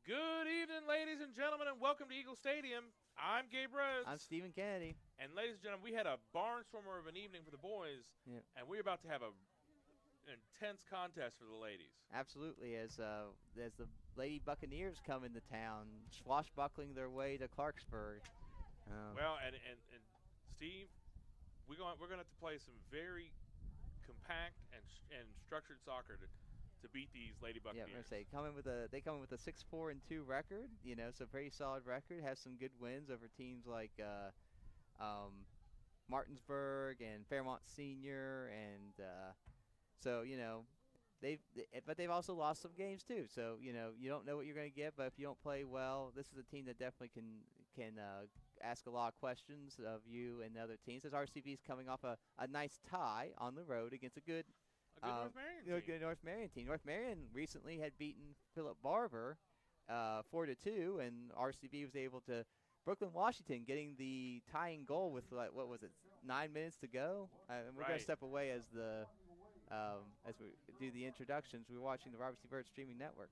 Good evening, ladies and gentlemen, and welcome to Eagle Stadium. I'm Gabe Rhodes. I'm Stephen Kennedy. And ladies and gentlemen, we had a barnstormer of an evening for the boys, and we're about to have an intense contest for the ladies. Absolutely, as the Lady Buccaneers come into town, swashbuckling their way to Clarksburg. Well, and Steve, we're going to have to play some very compact and structured soccer to beat these Lady Buccaneers. Yeah, I'm gonna say they come in with a 6-4-2 record. So very solid record. Have some good wins over teams like Martinsburg and Fairmont Senior, and but they've also lost some games too. So you don't know what you're going to get, but if you don't play well, this is a team that definitely can ask a lot of questions of you and the other teams. As RCB is coming off a nice tie on the road against a good North Marion team. North Marion recently had beaten Philip Barber 4-2, and RCB was able to. Brooklyn, Washington, getting the tying goal with 9 minutes to go. We're going to step away as we do the introductions. We're watching the Robert C. Byrd streaming network.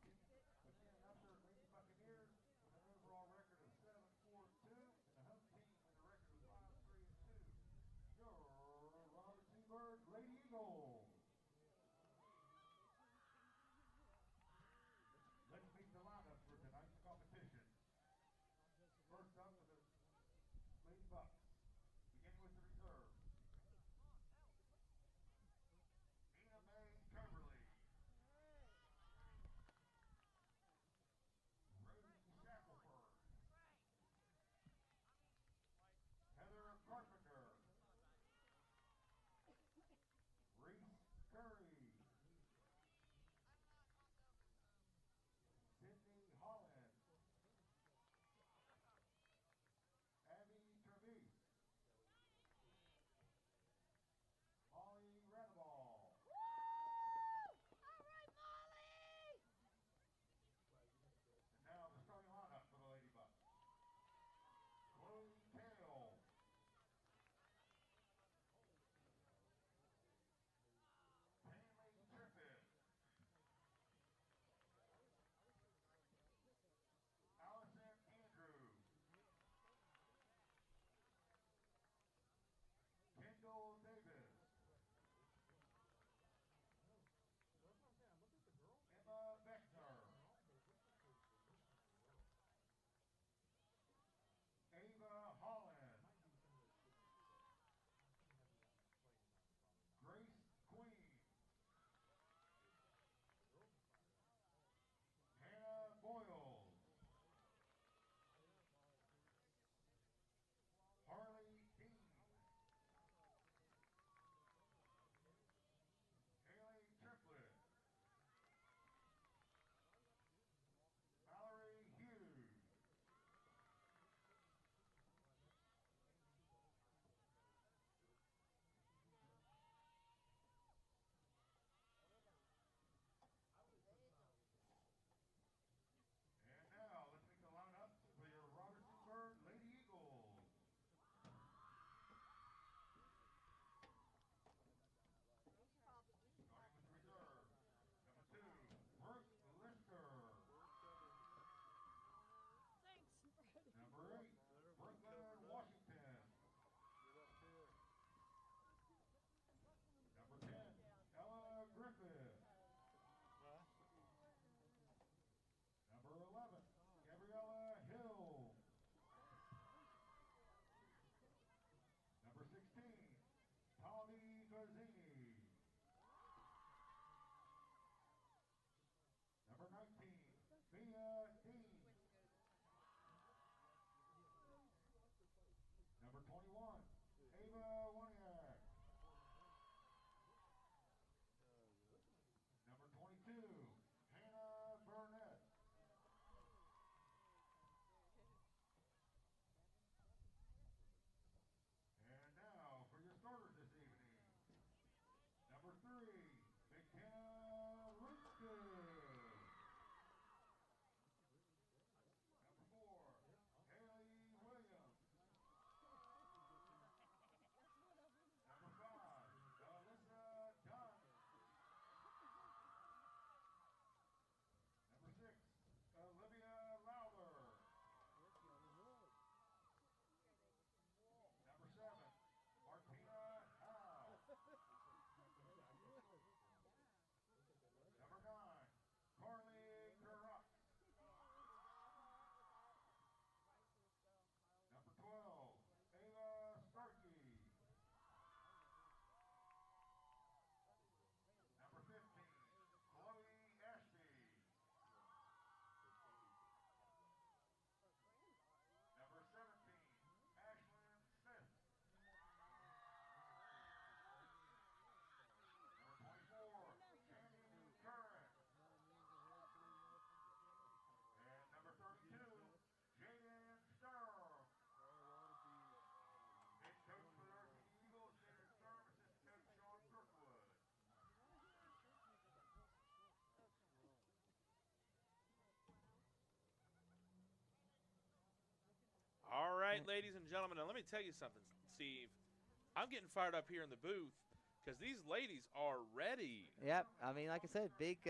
right, ladies and gentlemen. Now let me tell you something, Steve. I'm getting fired up here in the booth because these ladies are ready. Yep. I mean, like I said, big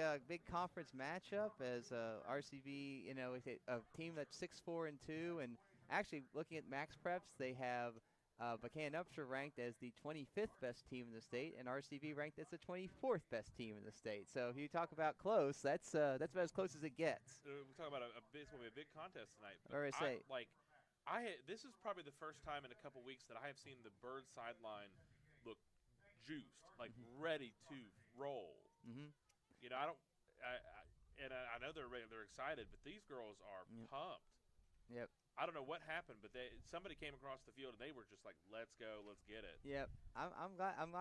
conference matchup as RCB. You know, a team that's 6-4-2, and actually looking at Max Preps, they have Buchanan Upshur ranked as the 25th best team in the state, and RCB ranked as the 24th best team in the state. So if you talk about close, that's about as close as it gets. We talk about it's going to be a big contest tonight. Or say, this is probably the first time in a couple weeks that I have seen the Bird sideline look juiced, like ready to roll. Mm-hmm. You know, I know they're excited, but these girls are pumped. Yep. I don't know what happened, but somebody came across the field and they were just like, "Let's go, let's get it." Yep. I'm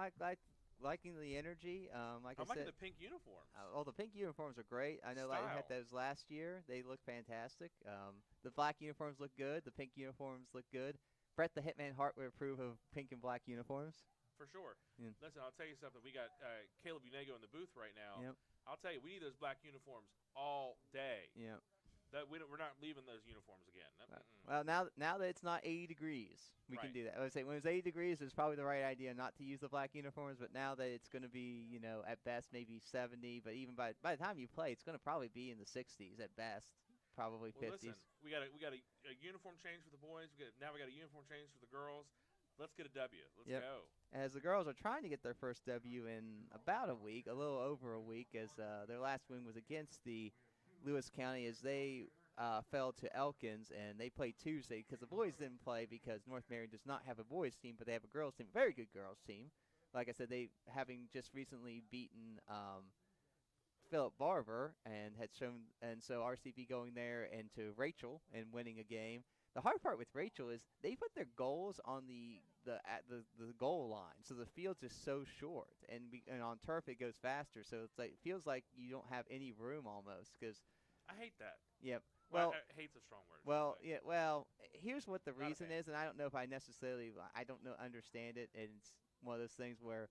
liking the energy. I'm liking the pink uniforms. The pink uniforms are great. I know I had those last year. They look fantastic. The black uniforms look good. The pink uniforms look good. Brett the Hitman Hart would approve of pink and black uniforms. For sure. Yeah. Listen, I'll tell you something. We got Caleb Unego in the booth right now. Yep. I'll tell you, we need those black uniforms all day. Yeah. We're not leaving those uniforms again. Well, now that it's not 80 degrees, we can do that. I would say when it was 80 degrees, it was probably the right idea not to use the black uniforms. But now that it's going to be, at best maybe 70, but even by the time you play, it's going to probably be in the 60s at best, probably 50s. Listen, we got a uniform change for the boys. Now we got a uniform change for the girls. Let's get a W. Let's go. As the girls are trying to get their first W in about a week, a little over a week, as their last win was against the Lewis County, as they fell to Elkins, and they played Tuesday because the boys didn't play because North Marion does not have a boys team, but they have a girls team, a very good girls team. Like I said, they having just recently beaten Philip Barber and so RCB going there and to Rachel and winning a game. The hard part with Rachel is they put their goals on the goal line, so the field's just so short, and on turf it goes faster, so it feels like you don't have any room almost. Because I hate that. Yep. Well, hate's a strong word. Well, yeah. Well, here's what the reason is, and I don't know if I understand it, and it's one of those things where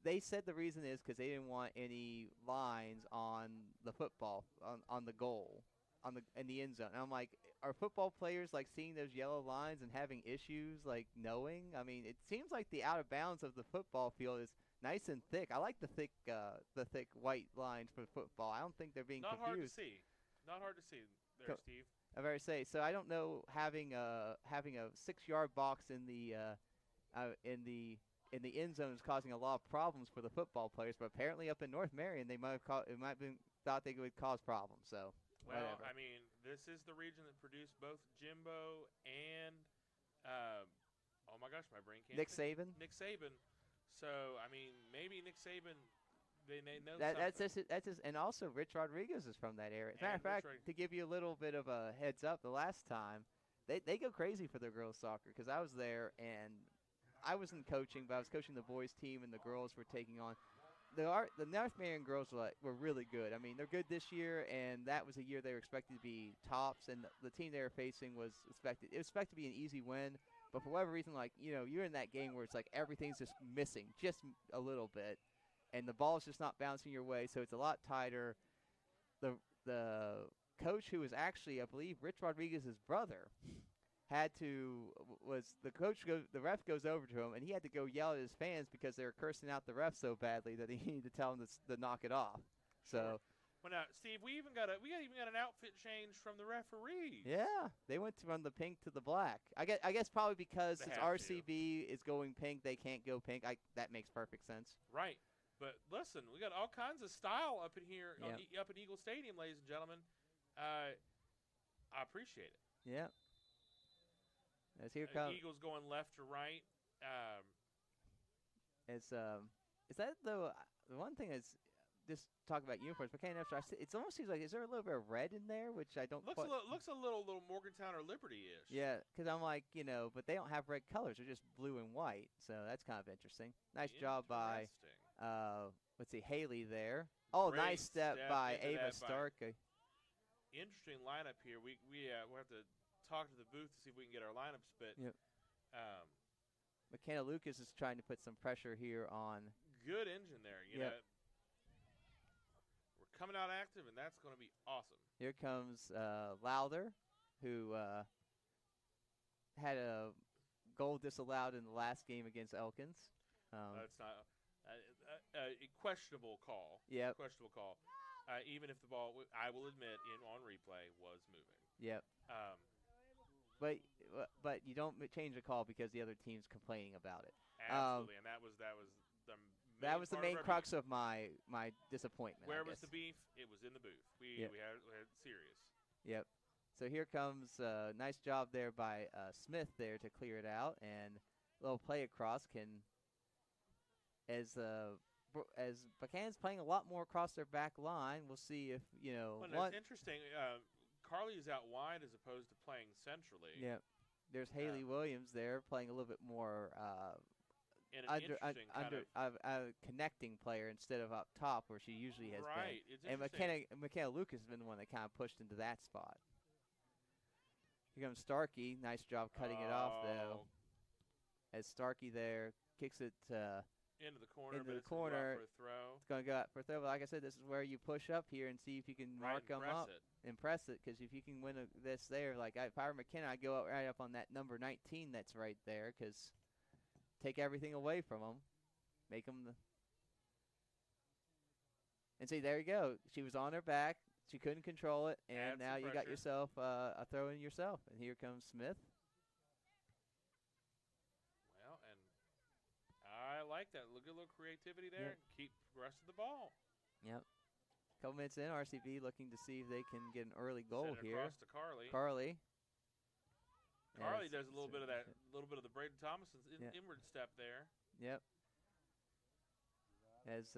they said the reason is because they didn't want any lines on the football on the goal in the end zone. And I'm like, are football players like seeing those yellow lines and having issues like knowing? I mean, it seems like the out of bounds of the football field is nice and thick. I like the thick white lines for football. I don't think they're being confused. Not hard to see there, Steve. I very say. So I don't know having a 6-yard box in the end zone is causing a lot of problems for the football players. But apparently up in North Marion, they might have thought they would cause problems. So. Well, whatever. I mean, this is the region that produced both Jimbo and, oh my gosh, my brain can't. Nick Saban. So, I mean, maybe Nick Saban, they know that's and also Rich Rodriguez is from that area. As a matter of fact, to give you a little bit of a heads up, the last time, they go crazy for their girls soccer because I was there and I wasn't coaching, but I was coaching the boys team and the girls were taking on. The North Marion girls were really good. I mean, they're good this year, and that was a year they were expected to be tops, and the team they were facing was expected to be an easy win. But for whatever reason, like, you're in that game where it's like everything's just missing just a little bit, and the ball's just not bouncing your way, so it's a lot tighter. The coach, who was actually, I believe, Rich Rodriguez's brother, the ref goes over to him, and he had to go yell at his fans because they were cursing out the ref so badly that he needed to tell them to knock it off. So. Well, now, Steve, we even got an outfit change from the referees. Yeah, they went from the pink to the black. I guess probably because since RCB is going pink, they can't go pink. That makes perfect sense. Right, but listen, we got all kinds of style up in here, up at Eagle Stadium, ladies and gentlemen. I appreciate it. Yeah. As here comes Eagles going left to right. Is that the one thing is just talk about uniforms? Buchanan Upshur, it almost seems like, is there a little bit of red in there, which I don't. Looks a little Morgantown or Liberty-ish. Yeah, because I'm like, but they don't have red colors; they're just blue and white. So that's kind of interesting. Nice job by let's see, Haley there. Oh, Great nice step by Ava Stark. Interesting lineup here. We'll have to talk to the booth to see if we can get our lineups, but McKenna Lucas is trying to put some pressure here on. Good engine there, you know. We're coming out active, and that's going to be awesome. Here comes Lowther, who had a goal disallowed in the last game against Elkins. It's not a questionable call. Yep. Questionable call. Even if the ball, I will admit, on replay, was moving. Yep. But you don't change the call because the other team's complaining about it. Absolutely, and that was the main crux of my disappointment. Where was the beef? It was in the booth. We had serious. Yep. So here comes a nice job there by Smith there to clear it out, and a little play across as Buchanan's playing a lot more across their back line. We'll see if Well, it's interesting. Carly is out wide as opposed to playing centrally. Yep. There's Haley Williams there playing a little bit more in an interesting connecting player instead of up top where she usually has been. Right. It's And interesting. McKenna Lucas has been the one that kind of pushed into that spot. Here comes Starkey. Nice job cutting it off, though. As Starkey there kicks it into the corner, into but the corner. It's going to go out for a throw. It's going to go out for a throw. But like I said, this is where you push up here and see if you can mark them up. Impress it, because if you can win this there, like if I were McKenna, I'd go right up on that number 19 that's right there, because take everything away from them, make them and see, there you go. She was on her back. She couldn't control it, and now you got yourself a throw in yourself. And here comes Smith. Well, and I like that. Look at a little creativity there. Yep. Keep the rest of the ball. Yep. Couple minutes in, RCB looking to see if they can get an early goal Send it here. Across to Carly. Carly does a little bit of that, little bit of the Braden Thomason's inward step there. Yep. As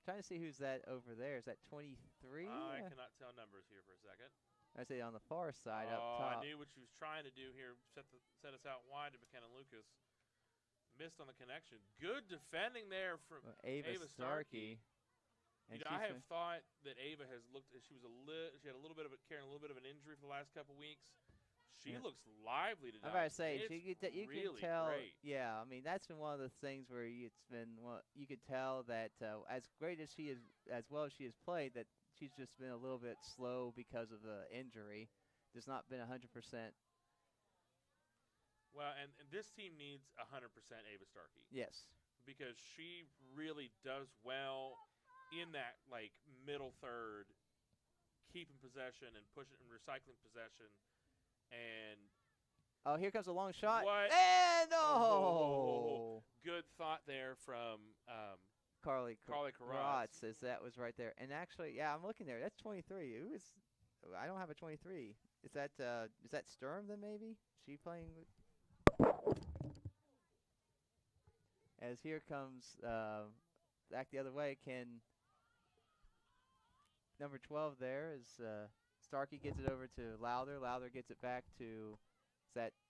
trying to see who's that over there. Is that 23? I cannot tell numbers here for a second. I say on the far side up top. I knew what she was trying to do here. Set us out wide to McKenna Lucas. Missed on the connection. Good defending there from Ava Starkey. And I have thought that Ava has looked. She had a little bit of carrying a little bit of an injury for the last couple weeks. She looks lively tonight. I'm about to say you really can tell. Great. Yeah, I mean that's been one of the things where you could tell that as great as she is, as well as she has played, that she's just been a little bit slow because of the injury. There's not been 100%. Well, and this team needs 100% Ava Starkey. Yes. Because she really does well in that middle third, keeping possession and pushing and recycling possession, and here comes a long shot. What? And no! Good thought there from Carly Karatz. As that was right there. And actually, yeah, I'm looking there. That's 23. I don't have a 23. Is that Sturm then maybe? She playing with? As here comes back the other way, number 12 there is Starkey gets it over to Lowther. Lowther gets it back to that's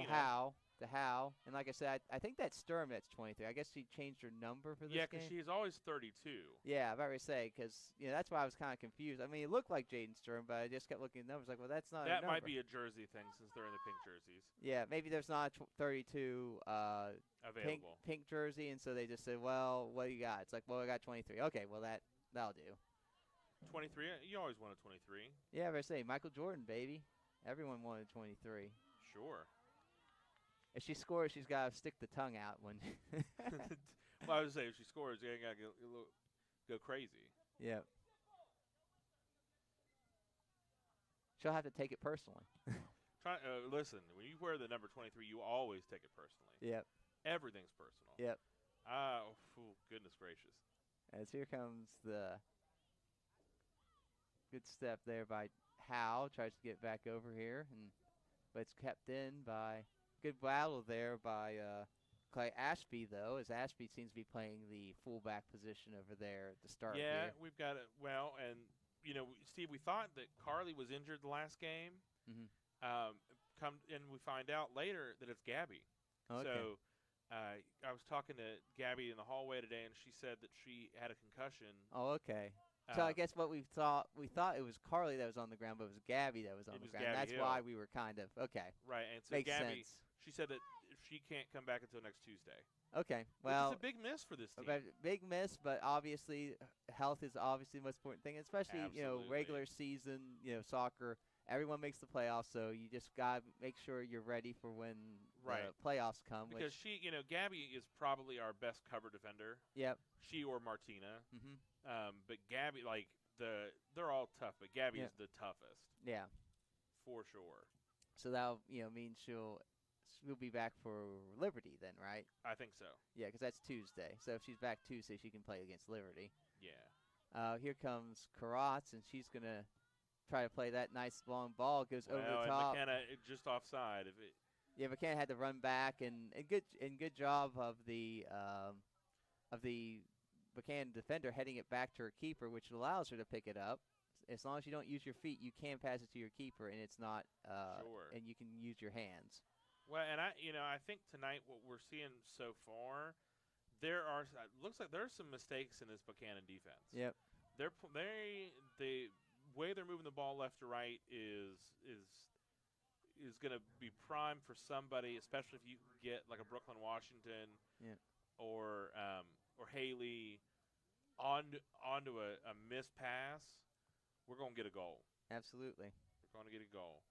Howe. To Howe. And like I said, I think that's Sturm that's 23. I guess she changed her number for this game. Yeah, because she's always 32. Yeah, I'm about to say, because that's why I was kind of confused. I mean, it looked like Jaden Sturm, but I just kept looking at numbers like, well, that's not a number. That might be a jersey thing since they're in the pink jerseys. Yeah, maybe there's not a 32 available pink jersey, and so they just said, well, what do you got? It's like, well, I got 23. Okay, well, that'll do. 23? You always wanted 23. Yeah, but I say, Michael Jordan, baby. Everyone wanted 23. Sure. If she scores, she's got to stick the tongue out when. Well, I was saying, if she scores, you ain't got to go crazy. Yeah. She'll have to take it personally. Listen, when you wear the number 23, you always take it personally. Yep. Everything's personal. Yep. Goodness gracious. As here comes the good step there by Howe. Tries to get back over here, but it's kept in by good battle there by Clay Ashby, though, as Ashby seems to be playing the fullback position over there at the start. Yeah, here. we've got it. Well, and, Steve, we thought that Carly was injured the last game. Mm-hmm. And we find out later that it's Gabby. Okay. So I was talking to Gabby in the hallway today, and she said that she had a concussion. Oh, okay. So I guess what we thought it was Carly that was on the ground, but it was Gabby that was on the ground. Gabby That's Hill. why we were kind of okay. Right, and so Makes Gabby, sense. she said that she can't come back until next Tuesday. Okay, well, it's a big miss for this team. Big miss, but obviously health is obviously the most important thing, especially Absolutely. regular season soccer. everyone makes the playoffs, so you just got to make sure you're ready for when Right. the playoffs come. Because she, Gabby is probably our best cover defender. Yep. She or Martina. Mm-hmm. But Gabby, like they're all tough, but Gabby Yeah. is the toughest Yeah. for sure. So that'll mean she'll be back for Liberty then, right? I think so. Yeah, because that's Tuesday. So if she's back Tuesday, she can play against Liberty. Yeah. Here comes Karatz, and she's gonna try to play that nice long ball. Goes over the And top. McKenna just offside. Yeah, McKenna had to run back, and good job of the McKenna defender heading it back to her keeper, which allows her to pick it up. As long as you don't use your feet, you can pass it to your keeper, and it's not Sure. and you can use your hands. Well, and I think tonight what we're seeing so far, looks like there's some mistakes in this Buchanan defense. Yep. The way they're moving the ball left to right is going to be prime for somebody, especially if you get like a Brooklyn Washington, or Haley onto a missed pass. We're going to get a goal. Absolutely. We're going to get a goal.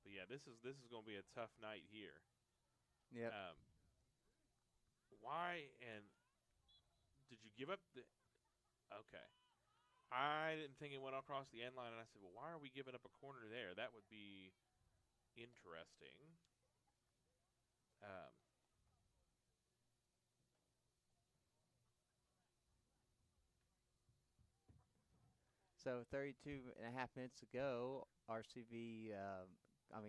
But yeah, this is going to be a tough night here. Yep. Why and did you give up the? Okay, I didn't think it went across the end line, and I said, well, why are we giving up a corner there? That would be interesting. So 32.5 minutes ago, RCB,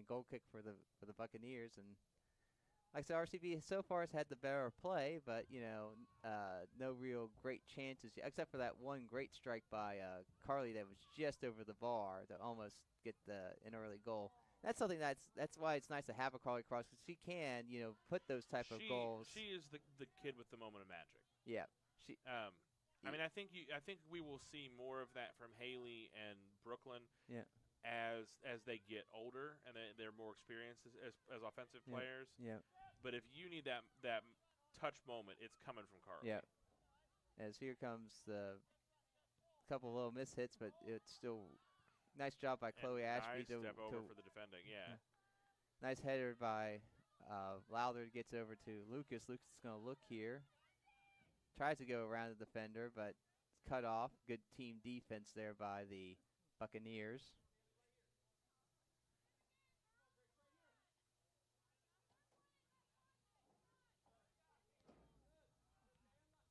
goal kick for the Buccaneers, and like I said, RCB so far has had the better play, but no real great chances except for that one great strike by Carly that was just over the bar to almost get an early goal. That's something that's why it's nice to have a Carly Cross, because she can put those type of goals. She is the kid with the moment of magic. Yeah. She. I think we will see more of that from Haley and Brooklyn. Yeah. As they get older and they're more experienced as offensive players. Yeah. But if you need that touch moment, it's coming from Carly. Yeah. As here comes the couple of little miss hits, but it's still nice job by Chloe Ashby nice step over for the defending. Yeah. Nice header by Lowther, gets over to Lucas. Lucas is going to look here. Tries to go around the defender, but it's cut off. Good team defense there by the Buccaneers.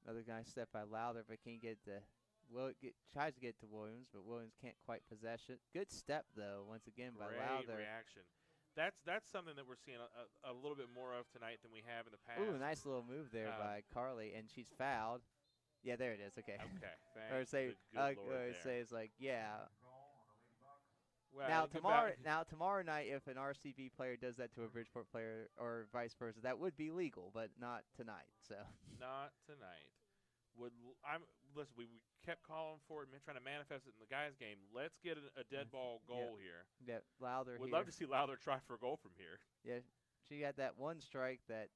Another nice step by Lowther, but can't get tries to get to Williams, but Williams can't quite possess it. Good step though, once again by Lowther. Great reaction. That's something that we're seeing a little bit more of tonight than we have in the past. Ooh, nice little move there by Carly, and she's fouled. Yeah, there it is. Okay. Okay. Or say, good Lord say it's like, yeah. Well, now tomorrow night, if an RCB player does that to a Bridgeport player or vice versa, that would be legal, but not tonight. So. Not tonight. Listen. We kept calling for it, trying to manifest it in the guys' game. Let's get a dead ball goal here. Yeah, Lowther. We'd love to see Lowther try for a goal from here. Yeah, she had that one strike that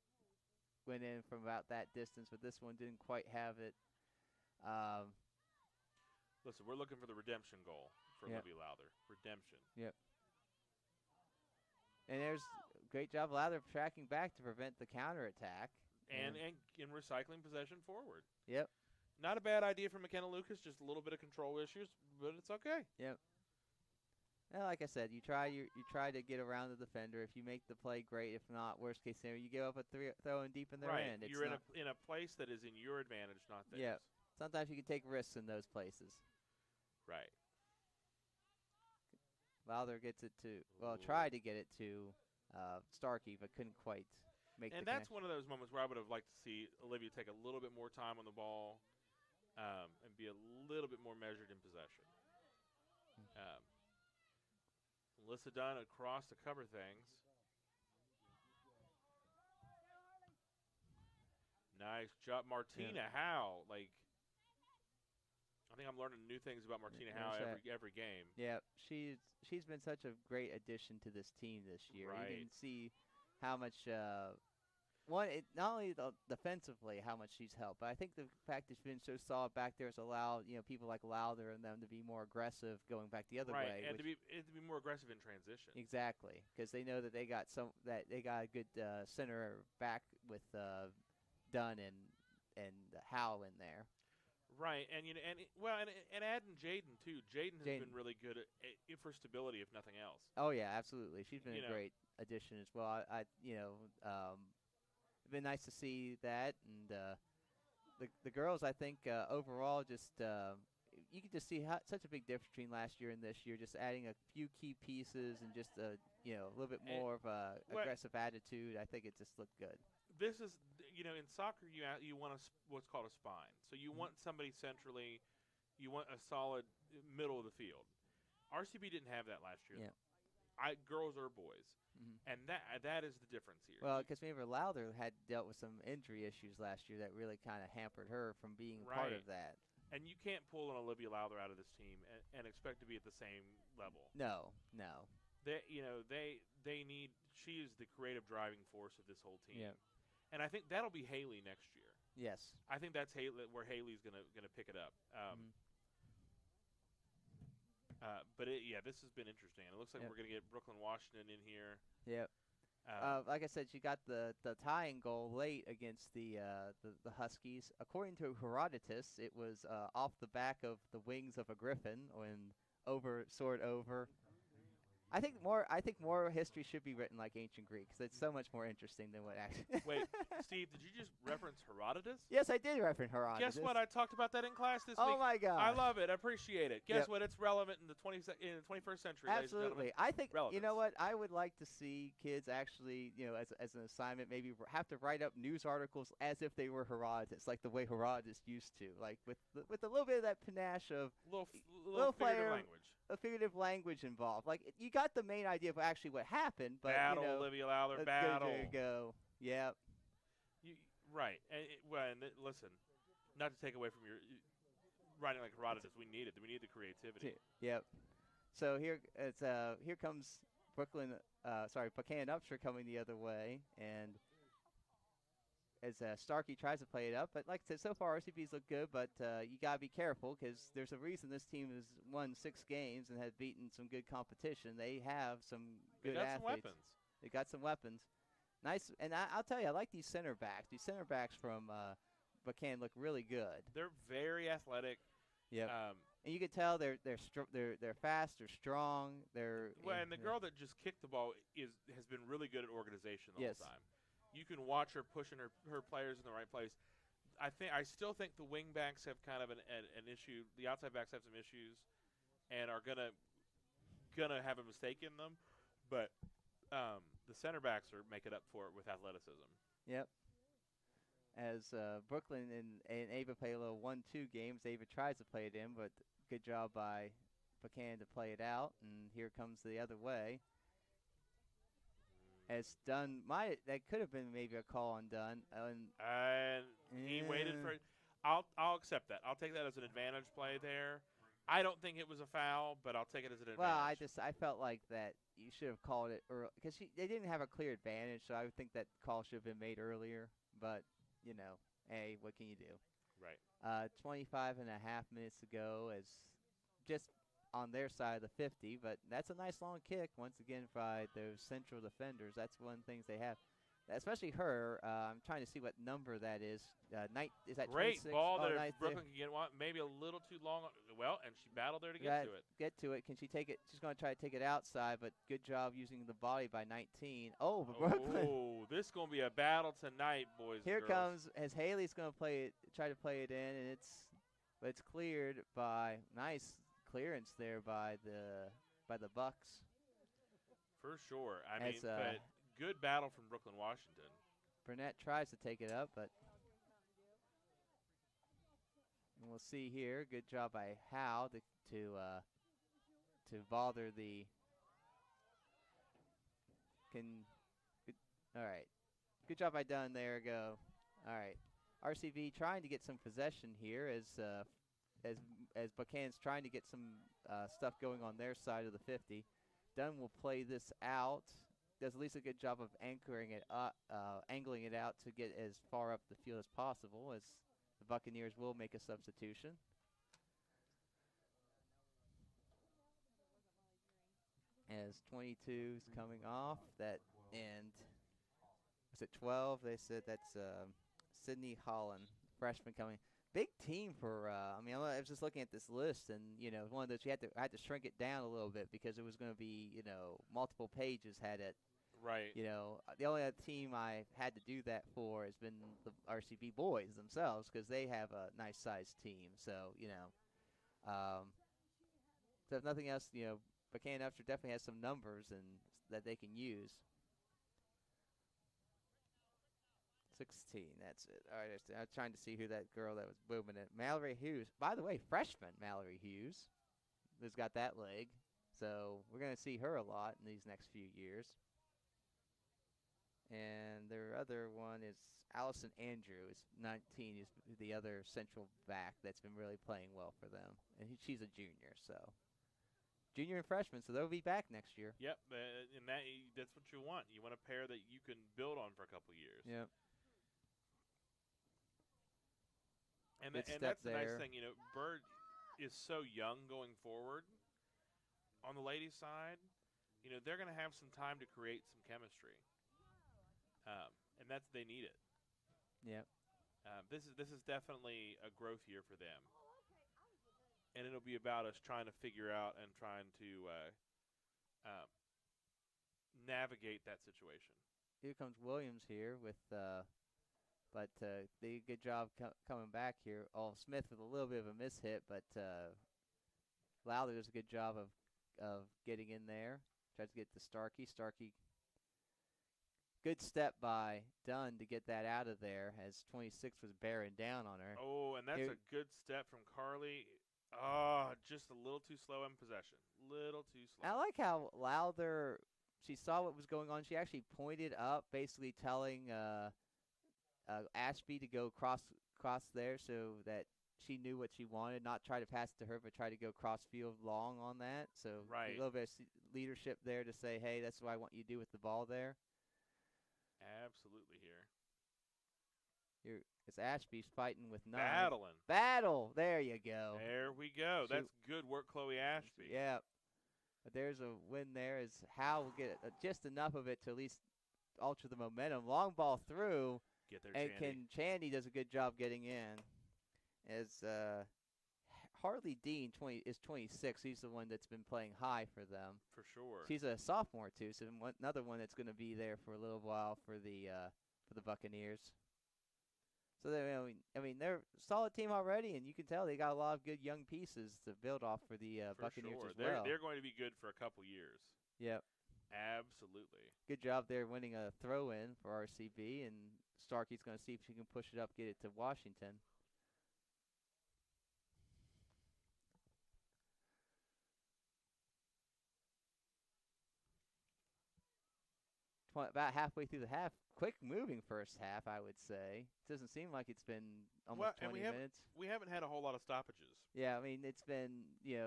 went in from about that distance, but this one didn't quite have it. Listen, we're looking for the redemption goal for Libby Lowther. Redemption. Yep. And there's a great job Lowther tracking back to prevent the counterattack. And recycling possession forward. Yep. Not a bad idea for McKenna Lucas, just a little bit of control issues, but it's okay. Yep. Well, like I said, you try to get around the defender. If you make the play, great. If not, worst case scenario, you give up a throw in deep in their end. You're in a place that is in your advantage, not theirs. Yeah. Sometimes you can take risks in those places. Right. Lowther gets it to tried to get it to Starkey, but couldn't quite make and the that's connection. One of those moments where I would have liked to see Olivia take a little bit more time on the ball and be a little bit more measured in possession. Alyssa Dunn across to cover things. Nice job. Martina Howe, I think I'm learning new things about Martina Howe every game. Yeah, she's been such a great addition to this team this year. Right. You can see how much not only defensively how much she's helped, but I think the fact that she's been so solid back there has allowed people like Lowther and them to be more aggressive going back the other way. Right, and to be more aggressive in transition. Exactly, because they know that they got a good center back with Dunn and Howe in there. Right, and adding Jaden too. Jaden has been really good for stability, if nothing else. Oh yeah, absolutely. She's been a great addition as well. It's been nice to see that, and the girls, I think overall, just you can just see such a big difference between last year and this year. Just adding a few key pieces and just a little bit more of a aggressive attitude. I think it just looked good. This is in soccer you want what's called a spine. So you want somebody centrally, you want a solid middle of the field. RCB didn't have that last year. Yeah. Girls or boys. And that is the difference here. Well, because remember, Lowther had dealt with some injury issues last year that really kind of hampered her from being part of that. And you can't pull an Olivia Lowther out of this team and expect to be at the same level. No. They need. She is the creative driving force of this whole team. Yeah. And I think that'll be Haley next year. Yes. I think that's where Haley's gonna pick it up. But this has been interesting. It looks like we're going to get Brooklyn Washington in here. Yep. Like I said, she got the tying goal late against the Huskies. According to Herodotus, it was off the back of the wings of a griffin when soared over. I think more history should be written like ancient Greek, because it's so much more interesting than what actually. Wait, Steve, did you just reference Herodotus? Yes, I did reference Herodotus. Guess what? I talked about that in class this week. Oh my God! I love it. I appreciate it. Guess what? It's relevant in the 21st century. Absolutely. I think relevance. You know what? I would like to see kids actually, as an assignment, maybe have to write up news articles as if they were Herodotus, like the way Herodotus used to, like with a little bit of that panache of little figurative language. A figurative language involved. Like, you got the main idea of actually what happened, but battle, Olivia Lowther, battle. There you go. Yep. Right. And listen, not to take away from your writing like Herodotus, we need it. We need the creativity. Yep. So here comes Buchanan Upshur coming the other way, and as Starkey tries to play it up. But like I said, so far RCB's look good, but you got to be careful, because there's a reason this team has won 6 games and has beaten some good competition. They have some good athletes. Some weapons. They got some weapons. Nice. And I'll tell you, I like these center backs. These center backs from Buchanan look really good. They're very athletic. Yep. And you can tell they're fast, they're strong, and the girl that just kicked the ball has been really good at organization the whole time. You can watch her pushing her players in the right place. I still think the wing backs have kind of an issue. The outside backs have some issues, and are gonna have a mistake in them. But the center backs are making up for it with athleticism. Yep. As Brooklyn and Ava play a little 1-2 games, Ava tries to play it in, but good job by Buchanan to play it out. And here comes the other way. As Dunn that could have been maybe a call on Dunn, and he waited for it. I'll accept that. I'll take that as an advantage play there. I don't think it was a foul, but I'll take it as an advantage. Well, I felt like that you should have called it early, because they didn't have a clear advantage, so I would think that call should have been made earlier. But hey, what can you do? Right. 25 and a half minutes to go, as just on their side of the 50, but that's a nice long kick once again by those central defenders. That's one of the things they have, especially her. I'm trying to see what number that is. Is that great 26? Ball that if Brooklyn can get one, maybe a little too long. Well, and she battled there to get to it. Get to it. Can she take it? She's going to try to take it outside, but good job using the body by 19. Oh, Brooklyn. Oh, this is going to be a battle tonight, boys. Here and girls. comes as Haley's going to try to play it in, and it's cleared by nice clearance there by the Bucks. For sure. I mean, but good battle from Brooklyn Washington. Burnett tries to take it up, but and we'll see here. Good job by Howe to bother the. All right. Good job by Dunn. There we go. All right. RCV trying to get some possession here as Buchanan's trying to get some stuff going on their side of the 50. Dunn will play this out, does at least a good job of anchoring it up, angling it out to get as far up the field as possible. As the Buccaneers will make a substitution. As 22's coming off, and was it 12? They said that's Sydney Holland, freshman coming. Big team for. I mean, I was just looking at this list, and one of those I had to shrink it down a little bit because it was going to be multiple pages had it. Right. The only other team I had to do that for has been the RCB boys themselves because they have a nice sized team. So so if nothing else, Buchanan Upshur definitely has some numbers and that they can use. 16, that's it. All right, I was trying to see who that girl that was booming it. Mallory Hughes. By the way, freshman Mallory Hughes has got that leg. So we're going to see her a lot in these next few years. And their other one is Allison Andrews, 19, is the other central back that's been really playing well for them. And she's a junior, so. Junior and freshman, so they'll be back next year. Yep, and that's what you want. You want a pair that you can build on for a couple of years. Yep. And that's the nice thing. Bird is so young going forward. On the ladies' side, they're going to have some time to create some chemistry. And they need it. Yep. This is definitely a growth year for them. And it'll be about us trying to figure out and trying to navigate that situation. Here comes Williams here with, but they did a good job coming back here. Smith with a little bit of a mishit, but Lowder does a good job of getting in there. Tries to get to Starkey. Starkey, good step by Dunn to get that out of there as 26 was bearing down on her. Oh, and that's a good step from Carly. Oh, just a little too slow in possession. Little too slow. I like how Lowther, she saw what was going on. She actually pointed up, basically telling Ashby to go cross there so that she knew what she wanted, not try to pass it to her, but try to go cross field long on that. So right. A little bit of leadership there to say, hey, that's what I want you to do with the ball there. Absolutely Here it's Ashby's fighting with nine. Battling. Battle. There you go. There we go. That's good work, Chloe Ashby. Yeah. But there's a win there as Howe will get just enough of it to at least alter the momentum. Long ball through. Get there, and Chandy. Chandy does a good job getting in. As Harley Dean is 26. He's the one that's been playing high for them. For sure. She's a sophomore too, so another one that's going to be there for a little while for the Buccaneers. So they're a solid team already, and you can tell they got a lot of good young pieces to build off for the Buccaneers sure. as well. They're going to be good for a couple years. Yep. Absolutely. Good job there winning a throw-in for RCB, and Starkey's going to see if she can push it up, get it to Washington. About halfway through the half. Quick moving first half, I would say. It doesn't seem like it's been almost 20 minutes. We haven't had a whole lot of stoppages. Yeah, I mean, it's been,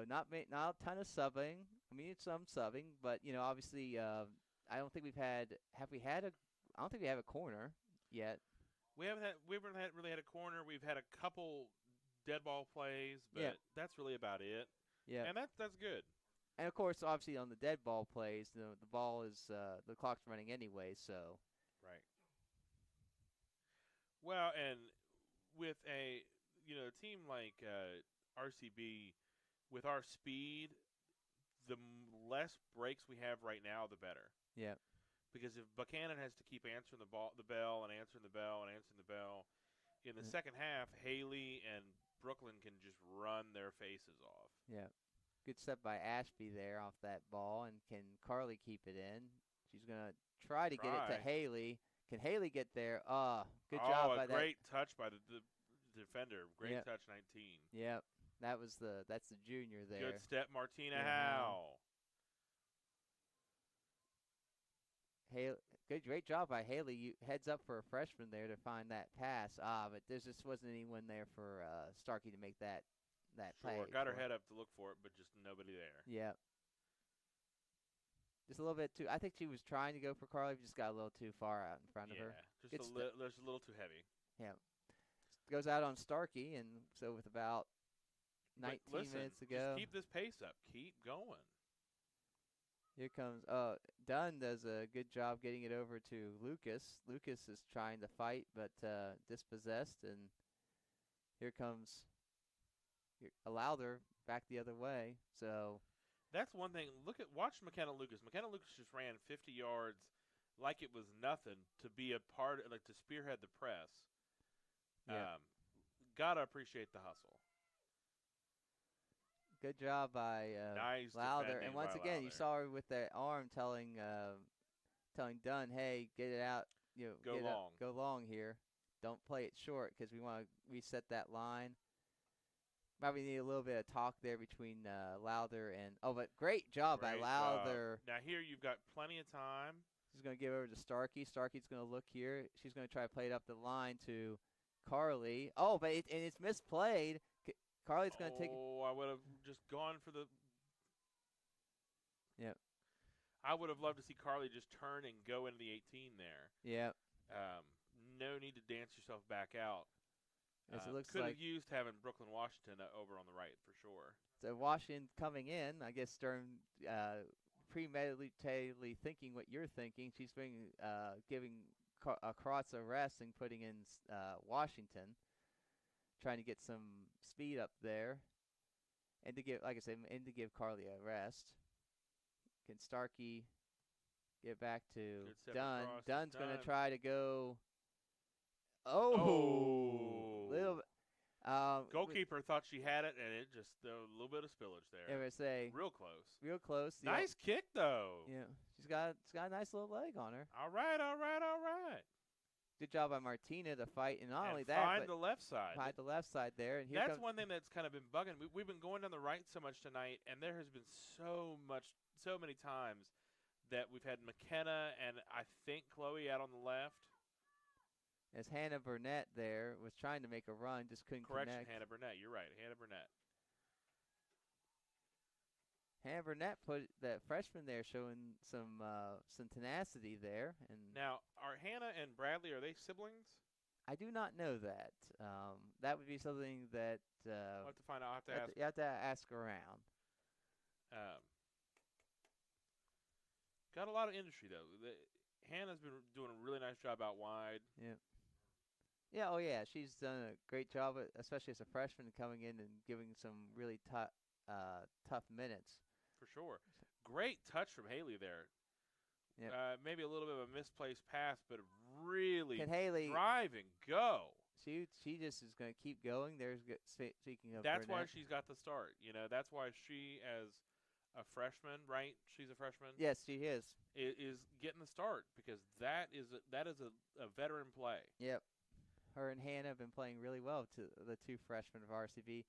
not a ton of subbing. I mean, it's some subbing, but, obviously, I don't think I don't think we have a corner yet. We haven't really had a corner. We've had a couple dead ball plays, but that's really about it. Yeah. And that's good. And, of course, obviously on the dead ball plays, the ball is the clock's running anyway, so. Right. Well, and with a team like RCB, with our speed, the less breaks we have right now, the better. Yeah. Because if Buchanan has to keep answering the bell, and answering the bell, and answering the bell, in the second half, Haley and Brooklyn can just run their faces off. Yeah. Good step by Ashby there off that ball, and can Carly keep it in? She's going to try to get it to Haley. Can Haley get there? Good job by that. Oh, a great touch by the defender. Great touch, 19. Yep. That's the junior there. Good step, Martina Howe. Great job by Haley. You heads up for a freshman there to find that pass. But there just wasn't anyone there for Starkey to make that play. Got her head up to look for it, but just nobody there. Yep. Just a little bit too. I think she was trying to go for Carly, but just got a little too far out in front of her. Just there's a little too heavy. Yeah. Goes out on Starkey, and so with about 19 minutes to go. Just keep this pace up. Keep going. Here comes Dunn does a good job getting it over to Lucas. Lucas is trying to fight, but dispossessed, and here comes Lowther back the other way. So that's one thing. Watch McKenna Lucas. McKenna Lucas just ran 50 yards like it was nothing to be a part, like to spearhead the press. Yeah. Gotta appreciate the hustle. Good job by nice Lowther. And once again, Lowther. You saw her with that arm telling Dunn, hey, get it out. Go long here. Don't play it short because we want to reset that line. Probably need a little bit of talk there between Lowther and – but great job by Lowther. Now here you've got plenty of time. She's going to give over to Starkey. Starkey's going to look here. She's going to try to play it up the line to Carly. Oh, but it's misplayed. Carly's going to take – Oh, I would have just gone for the – Yep. I would have loved to see Carly just turn and go into the 18 there. Yep. No need to dance yourself back out. As it looks could like have used having Brooklyn Washington over on the right for sure. So Washington coming in, I guess Stern premeditatedly thinking what you're thinking. She's giving Kratz a rest and putting in Washington, trying to get some speed up there, and to give, like I said, and to give Carly a rest. Can Starkey get back to Dunn? Dunn's going to try to go. Little bit. Goalkeeper thought she had it, and it just a little bit of spillage there. I would say real close. Real close. Nice kick though. Yeah, she's got a nice little leg on her. All right. Good job by Martina to fight, and not only that, find the left side. Find the left side there, and that's one thing that's kind of been bugging. We've been going down the right so much tonight, and there has been so many times that we've had McKenna and I think Chloe out on the left. As Hannah Burnett there was trying to make a run, just couldn't connect. Hannah Burnett. You're right, Hannah Burnett. Hannah Burnett put that freshman there, showing some tenacity there. And now, are Hannah and Bradley, are they siblings? I do not know that. That would be something that we'll have to find out. You have to ask around. Got a lot of industry though. Hannah's been doing a really nice job out wide. Yeah. Yeah, oh yeah, she's done a great job, especially as a freshman, coming in and giving some really tough minutes. For sure. Great touch from Haley there. Yep. Maybe a little bit of a misplaced pass, but really Can Haley drive and go. She just is going to keep going. Speaking of that's Burnett. why she's got the start. That's why she, as a freshman, right? She's a freshman. Yes, she is. Is getting the start because that is a veteran play. Yep. Her and Hannah have been playing really well, to the two freshmen of RCB.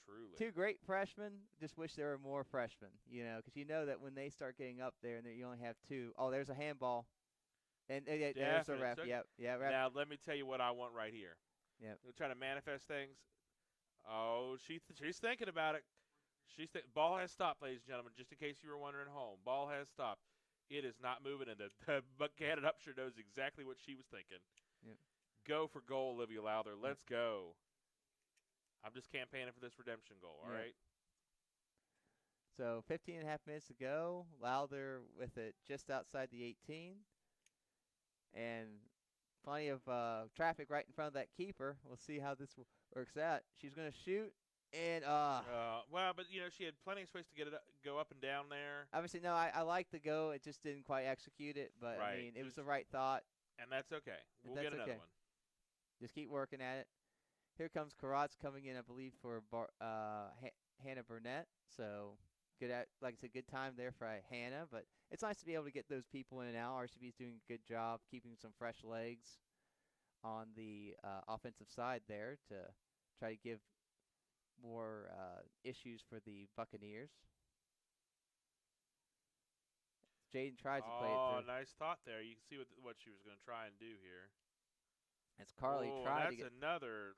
Truly. Two great freshmen. Just wish there were more freshmen, because that when they start getting up there and you only have two. Oh, there's a handball. And there's a ref. Yep. Yeah, ref. Now, let me tell you what I want right here. Yep. We're trying to manifest things. Oh, she's thinking about it. Ball has stopped, ladies and gentlemen, just in case you were wondering at home. Ball has stopped. It is not moving, and the Buckhannon Upshur knows exactly what she was thinking. Yep. Go for goal, Olivia Lowther. Let's go. I'm just campaigning for this redemption goal, all right? So 15 and a half minutes to go. Lowther with it just outside the 18. And plenty of traffic right in front of that keeper. We'll see how this works out. She's going to shoot. And well, but she had plenty of space to get it go up and down there. Obviously, no, I like the go. It just didn't quite execute it, but right. I mean, it was the right thought. And that's okay. We'll get another one. Just keep working at it. Here comes Karatz coming in, I believe, for Hannah Burnett. So like I said, good time there for Hannah. But it's nice to be able to get those people in and out. RCB's doing a good job keeping some fresh legs on the offensive side there to try to give more issues for the Buccaneers. Jaden tries to play it through. Oh, nice thought there. You can see what she was going to try and do here. As Carly tried to get... that's another...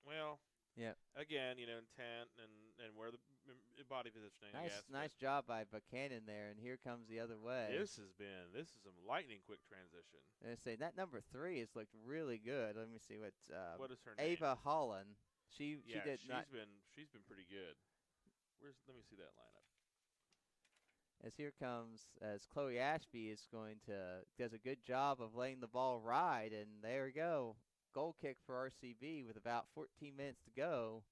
Well, Yep. Again, intent and where the body positioning. I guess. Nice job by Buchanan there, and here comes the other way. This is some lightning quick transition. And I say that number 3 has looked really good. Let me see what is her name? Ava Holland. She's been pretty good. Let me see that lineup. As Chloe Ashby does a good job of letting the ball ride, and there we go. Goal kick for RCB with about 14 minutes to go.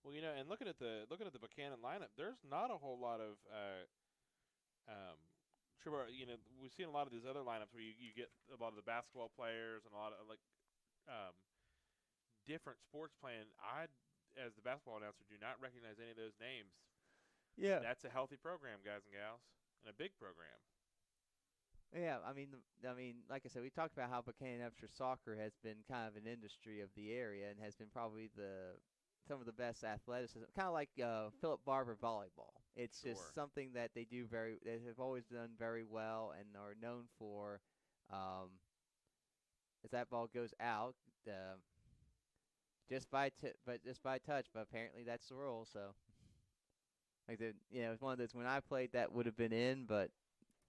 Well, and looking at the Buchanan lineup, there's not a whole lot of we've seen a lot of these other lineups where you get a lot of the basketball players and a lot of different sports playing. I, as the basketball announcer, do not recognize any of those names. Yeah, that's a healthy program, guys and gals, and a big program. Yeah, I mean, like I said, we talked about how Buchanan Upshur soccer has been kind of an industry of the area and has been probably some of the best athleticism, kind of like Philip Barber volleyball. It's just something that they have always done very well and are known for. As that ball goes out, just by touch, but apparently that's the rule. So, it's one of those when I played that would have been in, but.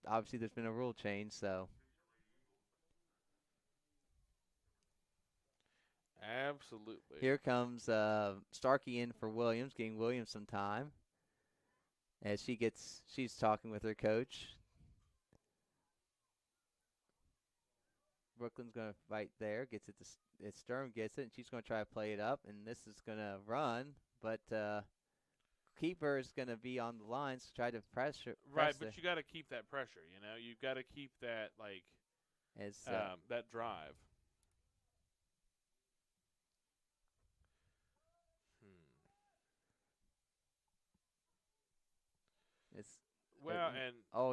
Obviously, there's been a rule change, so. Absolutely. Here comes Starkey in for Williams, getting Williams some time. As she's talking with her coach. Brooklyn's going to fight there, gets it to Sturm gets it, and she's going to try to play it up, and this is going to run, but keeper is going to be on the lines to try to pressure. Right, but you got to keep that pressure. You've got to keep that that drive.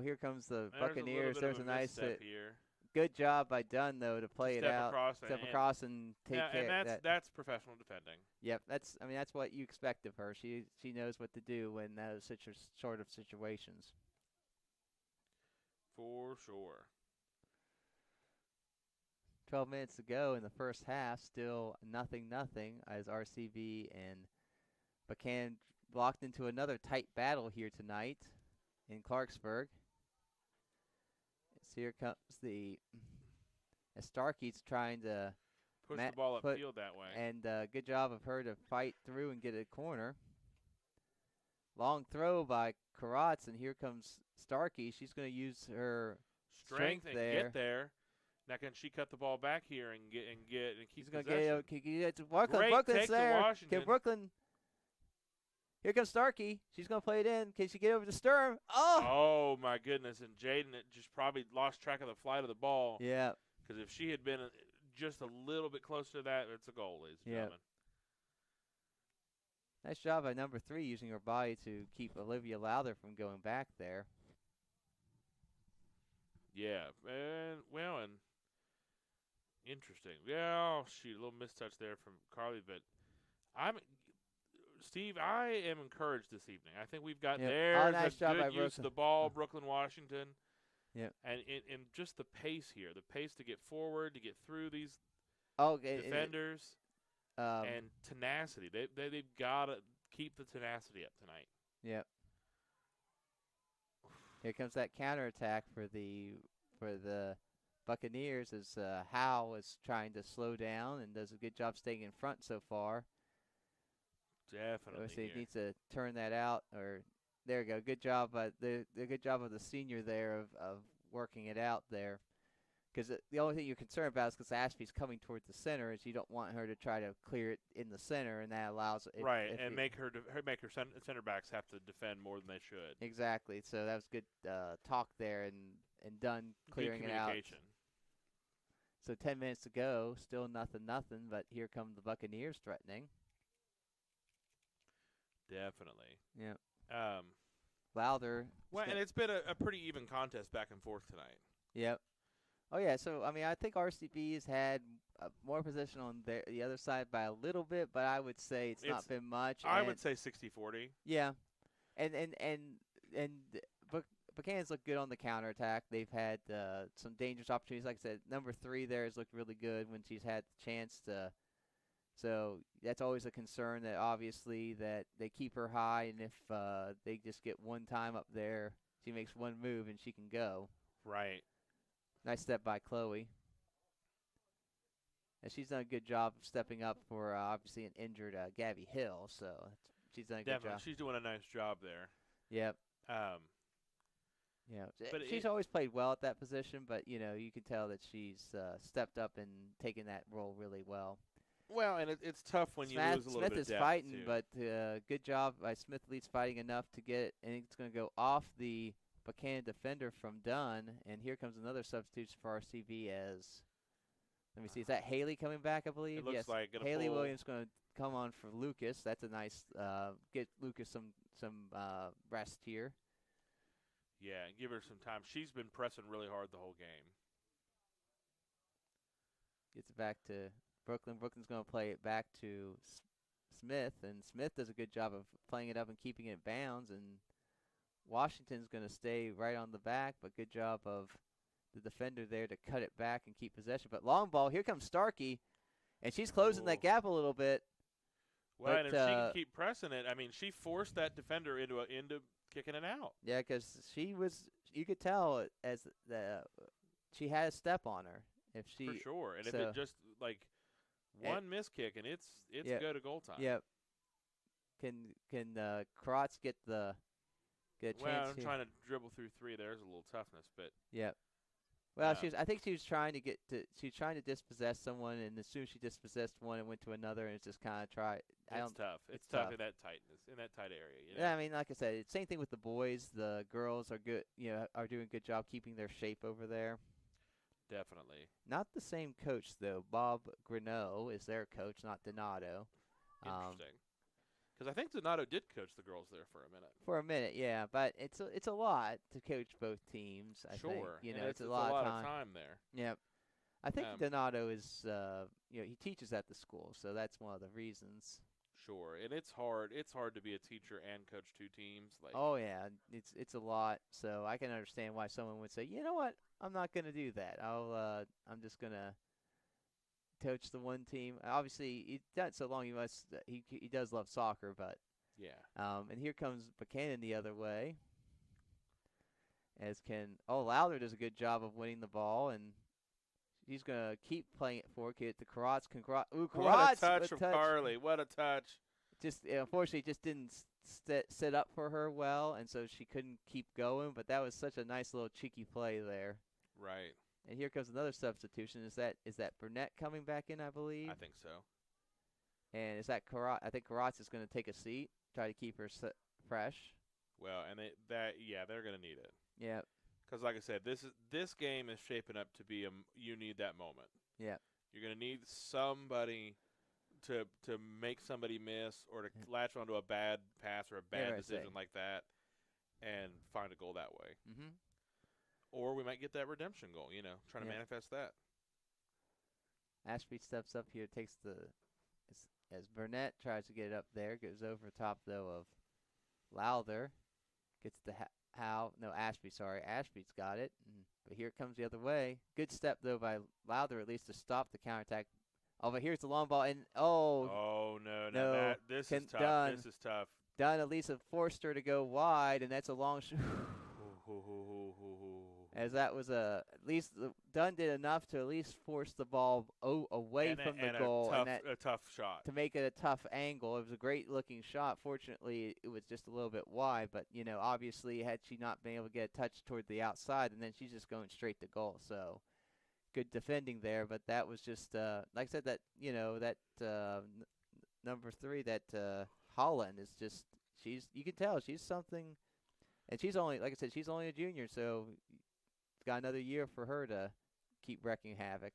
Here comes the Buccaneers. There's a nice here. Good job by Dunn though to play it out, step across and take care. And that's professional defending. Yep, that's what you expect of her. She knows what to do in those sort of situations. For sure. 12 minutes to go in the first half, still 0-0 as RCB and Buchanan blocked into another tight battle here tonight in Clarksburg. So here comes Starkey's trying to push the ball upfield that way. And good job of her to fight through and get a corner. Long throw by Karatz, and here comes Starkey. She's going to use her strength and there. Get there. Now can she cut the ball back here and keep possession? Get it to Brooklyn. Brooklyn's there. Okay, Brooklyn. Here comes Starkey. She's going to play it in. Can she get over to Sturm? Oh, my goodness. And Jaden just probably lost track of the flight of the ball. Yeah. Because if she had been just a little bit closer to that, it's a goal, ladies and gentlemen. Nice job by number 3 using her body to keep Olivia Lowther from going back there. Yeah. And interesting. Yeah, a little mistouch there from Carly, but Steve, I am encouraged this evening. I think we've got nice job good by use of the ball, Brooklyn, Washington. Yeah. And just the pace here, the pace to get forward, to get through these defenders, and tenacity. They've got to keep the tenacity up tonight. Yep. Here comes that counterattack for the Buccaneers as Howe is trying to slow down and does a good job staying in front so far. Definitely. So he needs to turn that out. Or there you go. Good job. The good job of the senior there of working it out there. Because the only thing you're concerned about is because Ashby's coming towards the center, is you don't want her to try to clear it in the center, and that allows make her center backs have to defend more than they should. Exactly. So that was good talk there and done clearing it out. So 10 minutes to go, still 0-0, but here come the Buccaneers threatening. Definitely. Yeah. Lowther. Well, and it's been a pretty even contest back and forth tonight. Yep. Oh, yeah. So, I think RCB has had more possession on the other side by a little bit, but I would say it's not been much. I would say 60-40. Yeah. And Buchanan's looked good on the counterattack. They've had some dangerous opportunities. Like I said, number 3 there has looked really good when she's had the chance to So that's always a concern that obviously that they keep her high, and if they just get one time up there, she makes one move and she can go. Right. Nice step by Chloe. And she's done a good job of stepping up for obviously an injured Gabby Hill. So she's done a good job. She's doing a nice job there. Yep. Yeah, but she's always played well at that position, but you can tell that she's stepped up and taken that role really well. Well, and it's tough when you lose a little bit of depth. Smith is fighting, too. but good job by Smith. Lee's fighting enough to get, and it's going to go off the Buchanan defender from Dunn, and here comes another substitution for RCV as, let me see, is that Haley coming back, I believe? It looks yes. like Haley Williams going to come on for Lucas. That's a nice, get Lucas some rest here. Yeah, and give her some time. She's been pressing really hard the whole game. Gets it back to Brooklyn. Brooklyn's going to play it back to Smith, and Smith does a good job of playing it up and keeping it bounds, and Washington's going to stay right on the back, but good job of the defender there to cut it back and keep possession. But long ball, here comes Starkey, and she's closing that gap a little bit. Well, and if she can keep pressing it, I mean, she forced that defender into kicking it out. Yeah, because you could tell as she had a step on her. If she for sure, and if it just like one miss kick and it's go to goal time. Yep. Can Kratz get a chance? Well, I'm here? trying to dribble through three. There's a little toughness, but yep. Well, I think she was trying to trying to dispossess someone, and as soon as she dispossessed one, it went to another, and it's just kind of try. It's tough. It's tough in that tightness, in that tight area. Yeah, I mean, like I said, it's same thing with the boys. The girls are good. Are doing a good job keeping their shape over there. Definitely. Not the same coach though. Bob Greneau is their coach, not Donato. Interesting. Because I think Donato did coach the girls there for a minute. For a minute, yeah, but it's a lot to coach both teams. I think it's a lot of time there. Yep. I think Donato is he teaches at the school, so that's one of the reasons. Sure, and it's hard. It's hard to be a teacher and coach two teams. Oh yeah, it's a lot. So I can understand why someone would say, you know what, I'm not going to do that. I'm just going to coach the one team. Obviously, he's done it so long. He does love soccer, but yeah. And here comes Buchanan the other way. Lowther does a good job of winning the ball, and he's going to keep playing it forward. Get to Karatz. What a touch from Carly. What a touch. Just unfortunately, just didn't set up for her well, and so she couldn't keep going. But that was such a nice little cheeky play there. Right. And here comes another substitution. Is that Burnett coming back in, I believe? I think so. And is that Karatz? I think Karatz is going to take a seat, try to keep her fresh. Well, and they're going to need it. Yeah. Because, like I said, this game is shaping up to be you need that moment. Yeah. You're going to need somebody to make somebody miss or to latch onto a bad pass or a bad decision like that and find a goal that way. Mm-hmm. Or we might get that redemption goal, trying to manifest that. Ashby steps up here, takes as Burnett tries to get it up there, goes over top, though, of Lowther. Gets the Ashby, sorry. Ashby's got it. But here it comes the other way. Good step, though, by Lowther, at least to stop the counterattack. Oh, but here's the long ball, and oh, no. This is tough. This is tough. Dunn at least forced her to go wide, and that's a long shot. As that was at least Dunn did enough to at least force the ball away from the goal. A tough shot. To make it a tough angle. It was a great-looking shot. Fortunately, it was just a little bit wide. But, obviously, had she not been able to get a touch toward the outside, and then she's just going straight to goal. So, good defending there. But that was just, like I said, that number 3, that Holland is just, you can tell she's something. And she's only, like I said, she's only a junior, so it's got another year for her to keep wreaking havoc.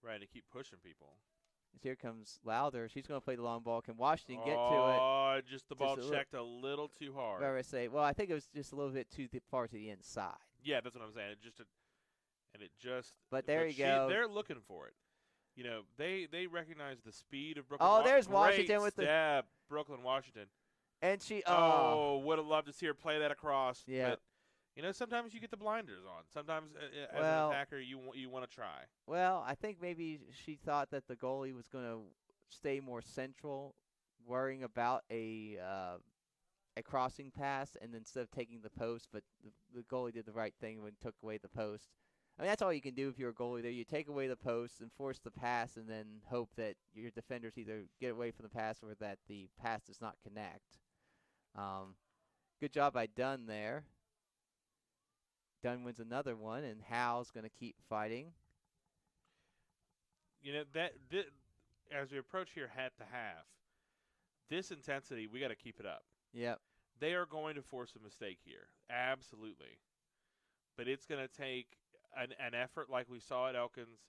Right, to keep pushing people. Here comes Lowther. She's going to play the long ball. Can Washington get to it? Oh, just the ball checked a little too hard. I say, well, I think it was just a little bit too far to the inside. Yeah, that's what I'm saying. But there you go. They're looking for it. They recognize the speed of Brooklyn. Oh, there's Washington with the Brooklyn Washington. And she would have loved to see her play that across. Yeah. But, sometimes you get the blinders on. Sometimes as an attacker you want to try. Well, I think maybe she thought that the goalie was going to stay more central, worrying about a crossing pass, and instead of taking the post, but the goalie did the right thing when took away the post. I mean, that's all you can do if you're a goalie there. You take away the post and force the pass, and then hope that your defenders either get away from the pass or that the pass does not connect. Good job by Dunn there. Dunn wins another one, and Hal's going to keep fighting. You know, as we approach here half to half, this intensity, we got to keep it up. Yep. They are going to force a mistake here. Absolutely. But it's going to take an effort like we saw at Elkins,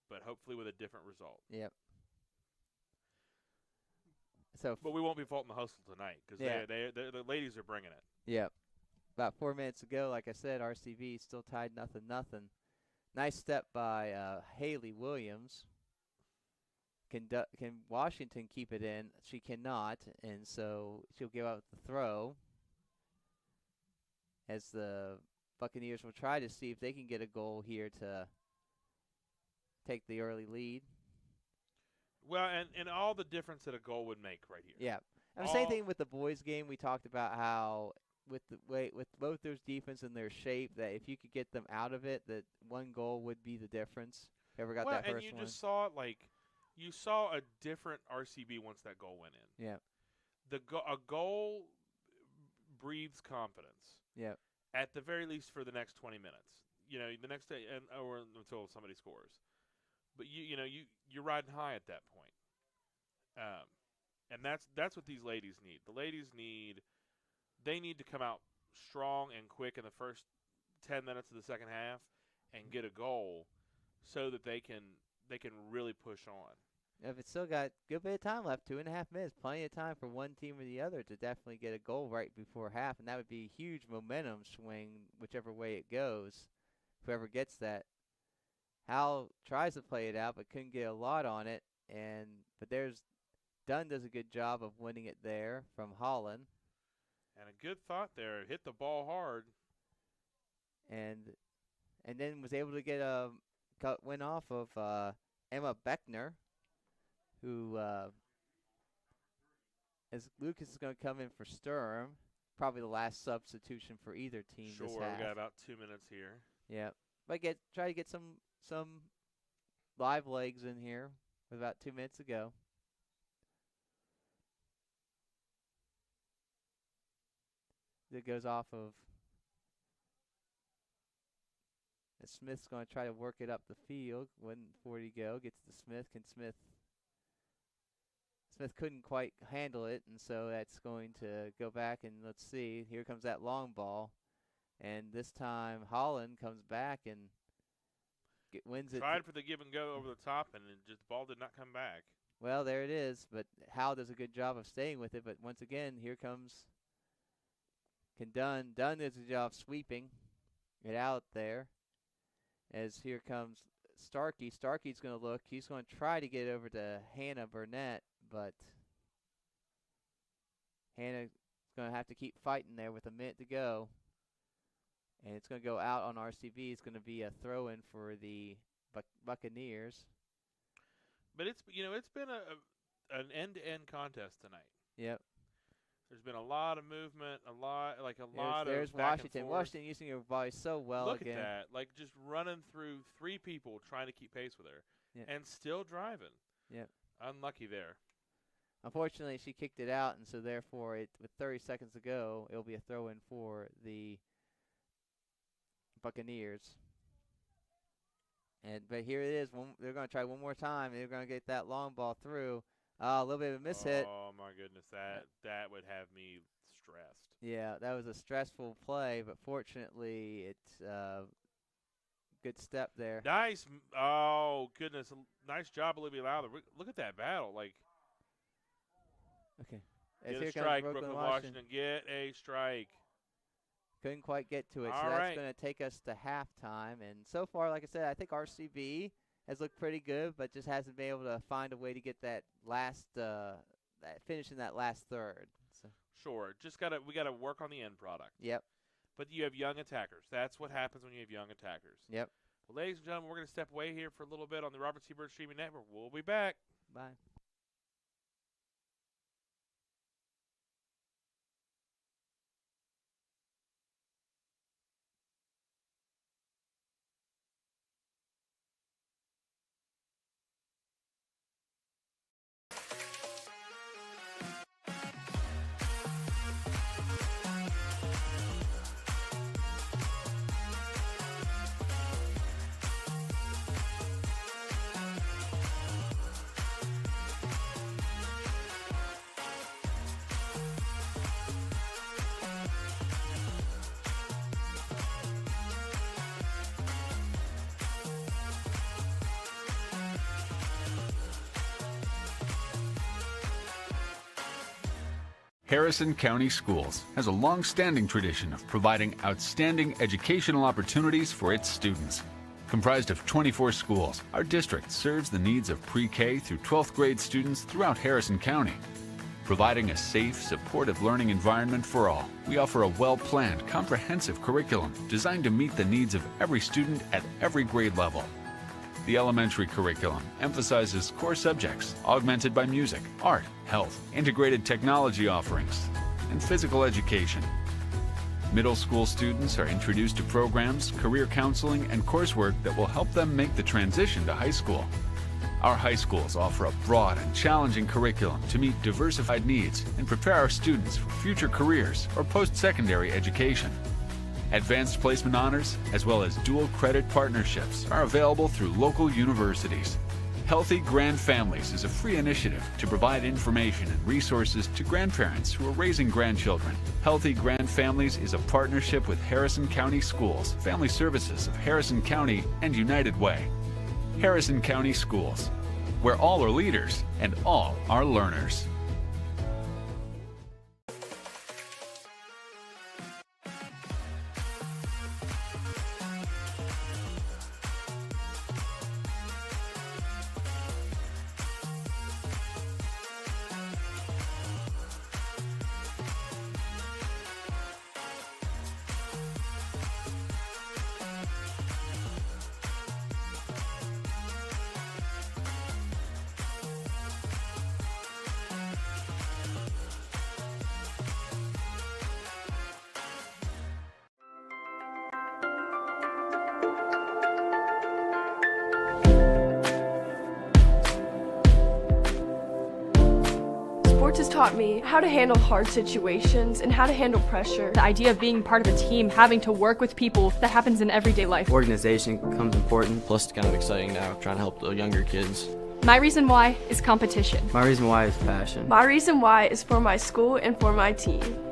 but hopefully with a different result. Yep. But we won't be faulting the hustle tonight because the ladies are bringing it. Yep. About 4 minutes ago, like I said, RCV still tied 0-0. Nice step by Haley Williams. Can Washington keep it in? She cannot, and so she'll give out the throw as the Buccaneers will try to see if they can get a goal here to take the early lead. Well, and all the difference that a goal would make right here. Yeah. And the same thing with the boys' game. We talked about how with both their defense and their shape, that if you could get them out of it, that one goal would be the difference. Whoever got that first one. And you just saw it you saw a different RCB once that goal went in. Yeah. A goal breathes confidence. Yeah. At the very least for the next 20 minutes. You know, the next day or until somebody scores. But you're riding high at that point. And that's what these ladies need. The ladies need to come out strong and quick in the first 10 minutes of the second half and get a goal so that they can really push on. If it's still got a good bit of time left, 2.5 minutes, plenty of time for one team or the other to definitely get a goal right before half, and that would be a huge momentum swing whichever way it goes, whoever gets that. Hal tries to play it out but couldn't get a lot on it, but Dunn does a good job of winning it there from Holland. And a good thought there. Hit the ball hard. And then was able to get a win off of Emma Beckner, who as Lucas is going to come in for Sturm, probably the last substitution for either team this half. Sure, we got about 2 minutes here. Yeah, but try to get some live legs in here with about 2 minutes to go. It goes off of Smith's going to try to work it up the field. 1:40 go. Gets to Smith. Smith couldn't quite handle it, and so that's going to go back, and let's see. Here comes that long ball. And this time Holland comes back and wins it. Tried for the give and go over the top, and the ball did not come back. Well, there it is, but Hal does a good job of staying with it. But once again, here comes Dunn. Dunn does a job sweeping it out there. As here comes Starkey. Starkey's going to look. He's going to try to get over to Hannah Burnett, but Hannah's going to have to keep fighting there with a minute to go. And it's going to go out on RCB. It's going to be a throw-in for the Buccaneers. But it's been an end-to-end contest tonight. Yep. There's been a lot of movement, There's Washington. Washington using her voice so well Look again. Look at that. Just running through 3 people trying to keep pace with her. And still driving. Yep. Unlucky there. Unfortunately, she kicked it out, and so therefore, with 30 seconds to go, it'll be a throw-in for the Buccaneers. But here it is. They're going to try one more time. They're going to get that long ball through. A little bit of a mishit. Oh, my goodness. That would have me stressed. Yeah, that was a stressful play, but fortunately, it's good step there. Nice. Oh, goodness. Nice job, Olivia Lowther. Look at that battle. Okay. Get a strike, Brooklyn Washington. Get a strike. Couldn't quite get to it, All so right. That's going to take us to halftime. And so far, like I said, I think RCB has looked pretty good, but just hasn't been able to find a way to get that last finish in that last third. So. Sure. We gotta work on the end product. Yep. But you have young attackers. That's what happens when you have young attackers. Yep. Well, ladies and gentlemen, we're going to step away here for a little bit on the Robert C. Byrd Streaming Network. We'll be back. Bye. Harrison County Schools has a long-standing tradition of providing outstanding educational opportunities for its students. Comprised of 24 schools, our district serves the needs of pre-K through 12th grade students throughout Harrison County. Providing a safe, supportive learning environment for all, we offer a well-planned, comprehensive curriculum designed to meet the needs of every student at every grade level. The elementary curriculum emphasizes core subjects augmented by music, art, health, integrated technology offerings, and physical education. Middle school students are introduced to programs, career counseling, and coursework that will help them make the transition to high school. Our high schools offer a broad and challenging curriculum to meet diversified needs and prepare our students for future careers or post-secondary education. Advanced placement honors, as well as dual credit partnerships, are available through local universities. Healthy Grand Families is a free initiative to provide information and resources to grandparents who are raising grandchildren. Healthy Grand Families is a partnership with Harrison County Schools, Family Services of Harrison County, and United Way. Harrison County Schools, where all are leaders and all are learners. Sports has taught me how to handle hard situations and how to handle pressure. The idea of being part of a team, having to work with people, that happens in everyday life. Organization becomes important. Plus, it's kind of exciting now, trying to help the younger kids. My reason why is competition. My reason why is passion. My reason why is for my school and for my team.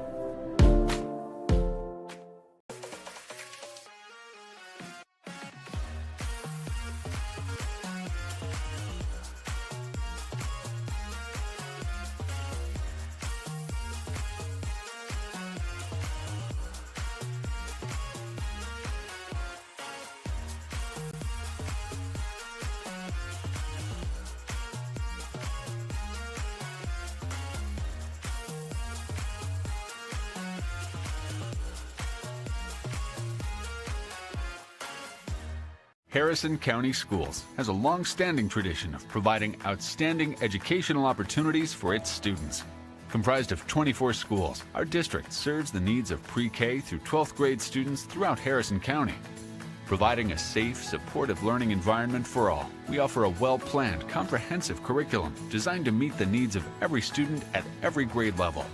Harrison County Schools has a long-standing tradition of providing outstanding educational opportunities for its students. Comprised of 24 schools, our district serves the needs of pre-K through 12th grade students throughout Harrison County. Providing a safe, supportive learning environment for all, we offer a well-planned, comprehensive curriculum designed to meet the needs of every student at every grade level.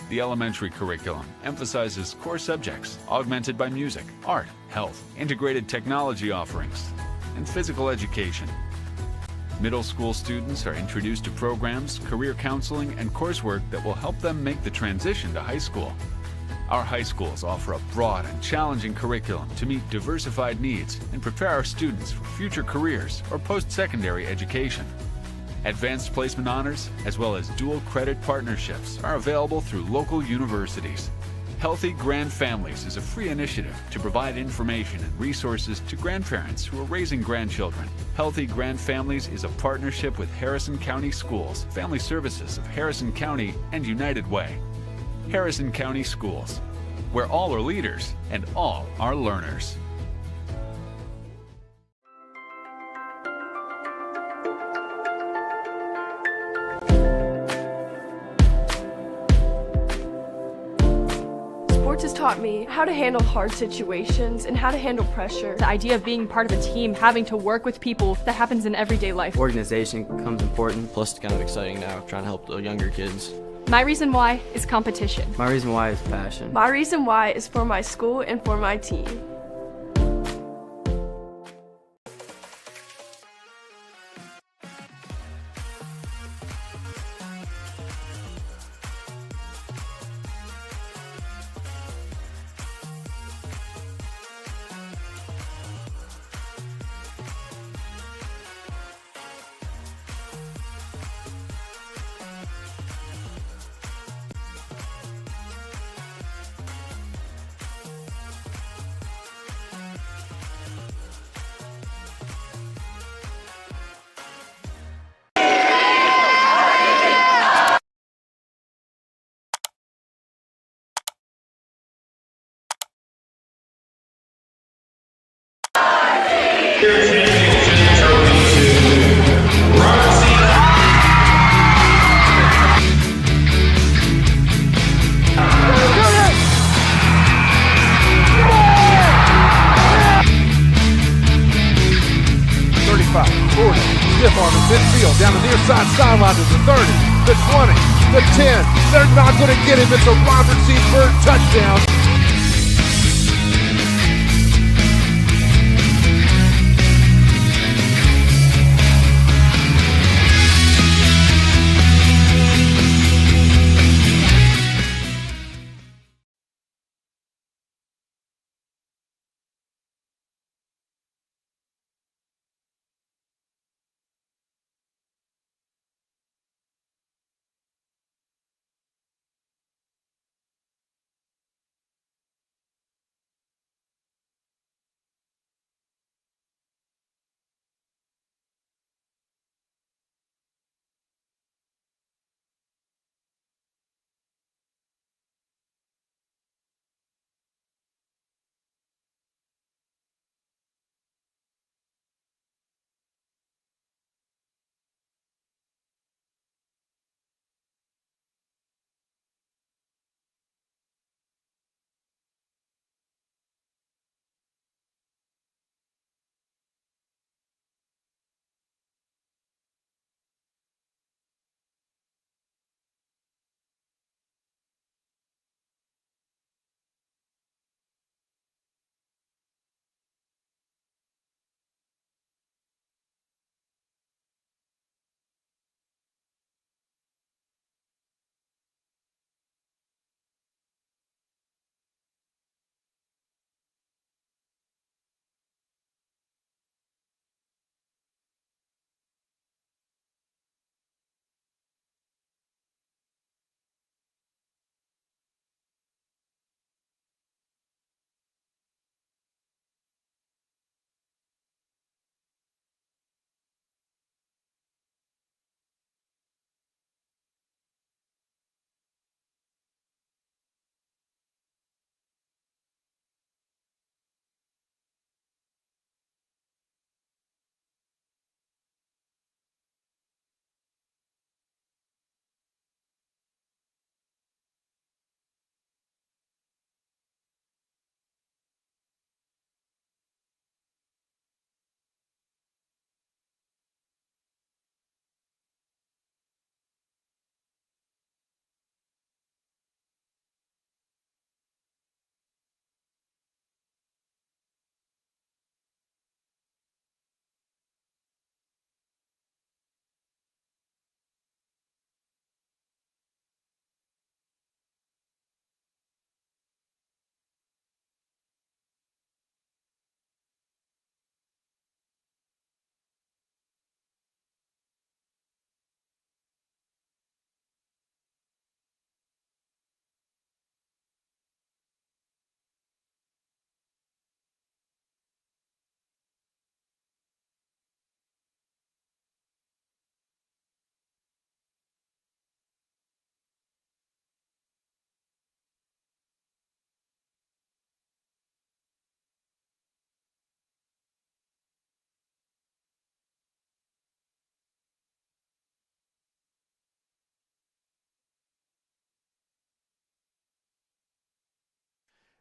The elementary curriculum emphasizes core subjects augmented by music, art, health, integrated technology offerings, and physical education. Middle school students are introduced to programs, career counseling, and coursework that will help them make the transition to high school. Our high schools offer a broad and challenging curriculum to meet diversified needs and prepare our students for future careers or post-secondary education. Advanced placement honors, as well as dual credit partnerships, are available through local universities. Healthy Grand Families is a free initiative to provide information and resources to grandparents who are raising grandchildren. Healthy Grand Families is a partnership with Harrison County Schools, Family Services of Harrison County, and United Way. Harrison County Schools, where all are leaders and all are learners. Sports has taught me how to handle hard situations and how to handle pressure. The idea of being part of a team, having to work with people, that happens in everyday life. Organization becomes important. Plus, it's kind of exciting now, trying to help the younger kids. My reason why is competition. My reason why is passion. My reason why is for my school and for my team. down the near side sideline to the 30, the 20, the 10. They're not going to get him. It's a Robert C. Byrd touchdown.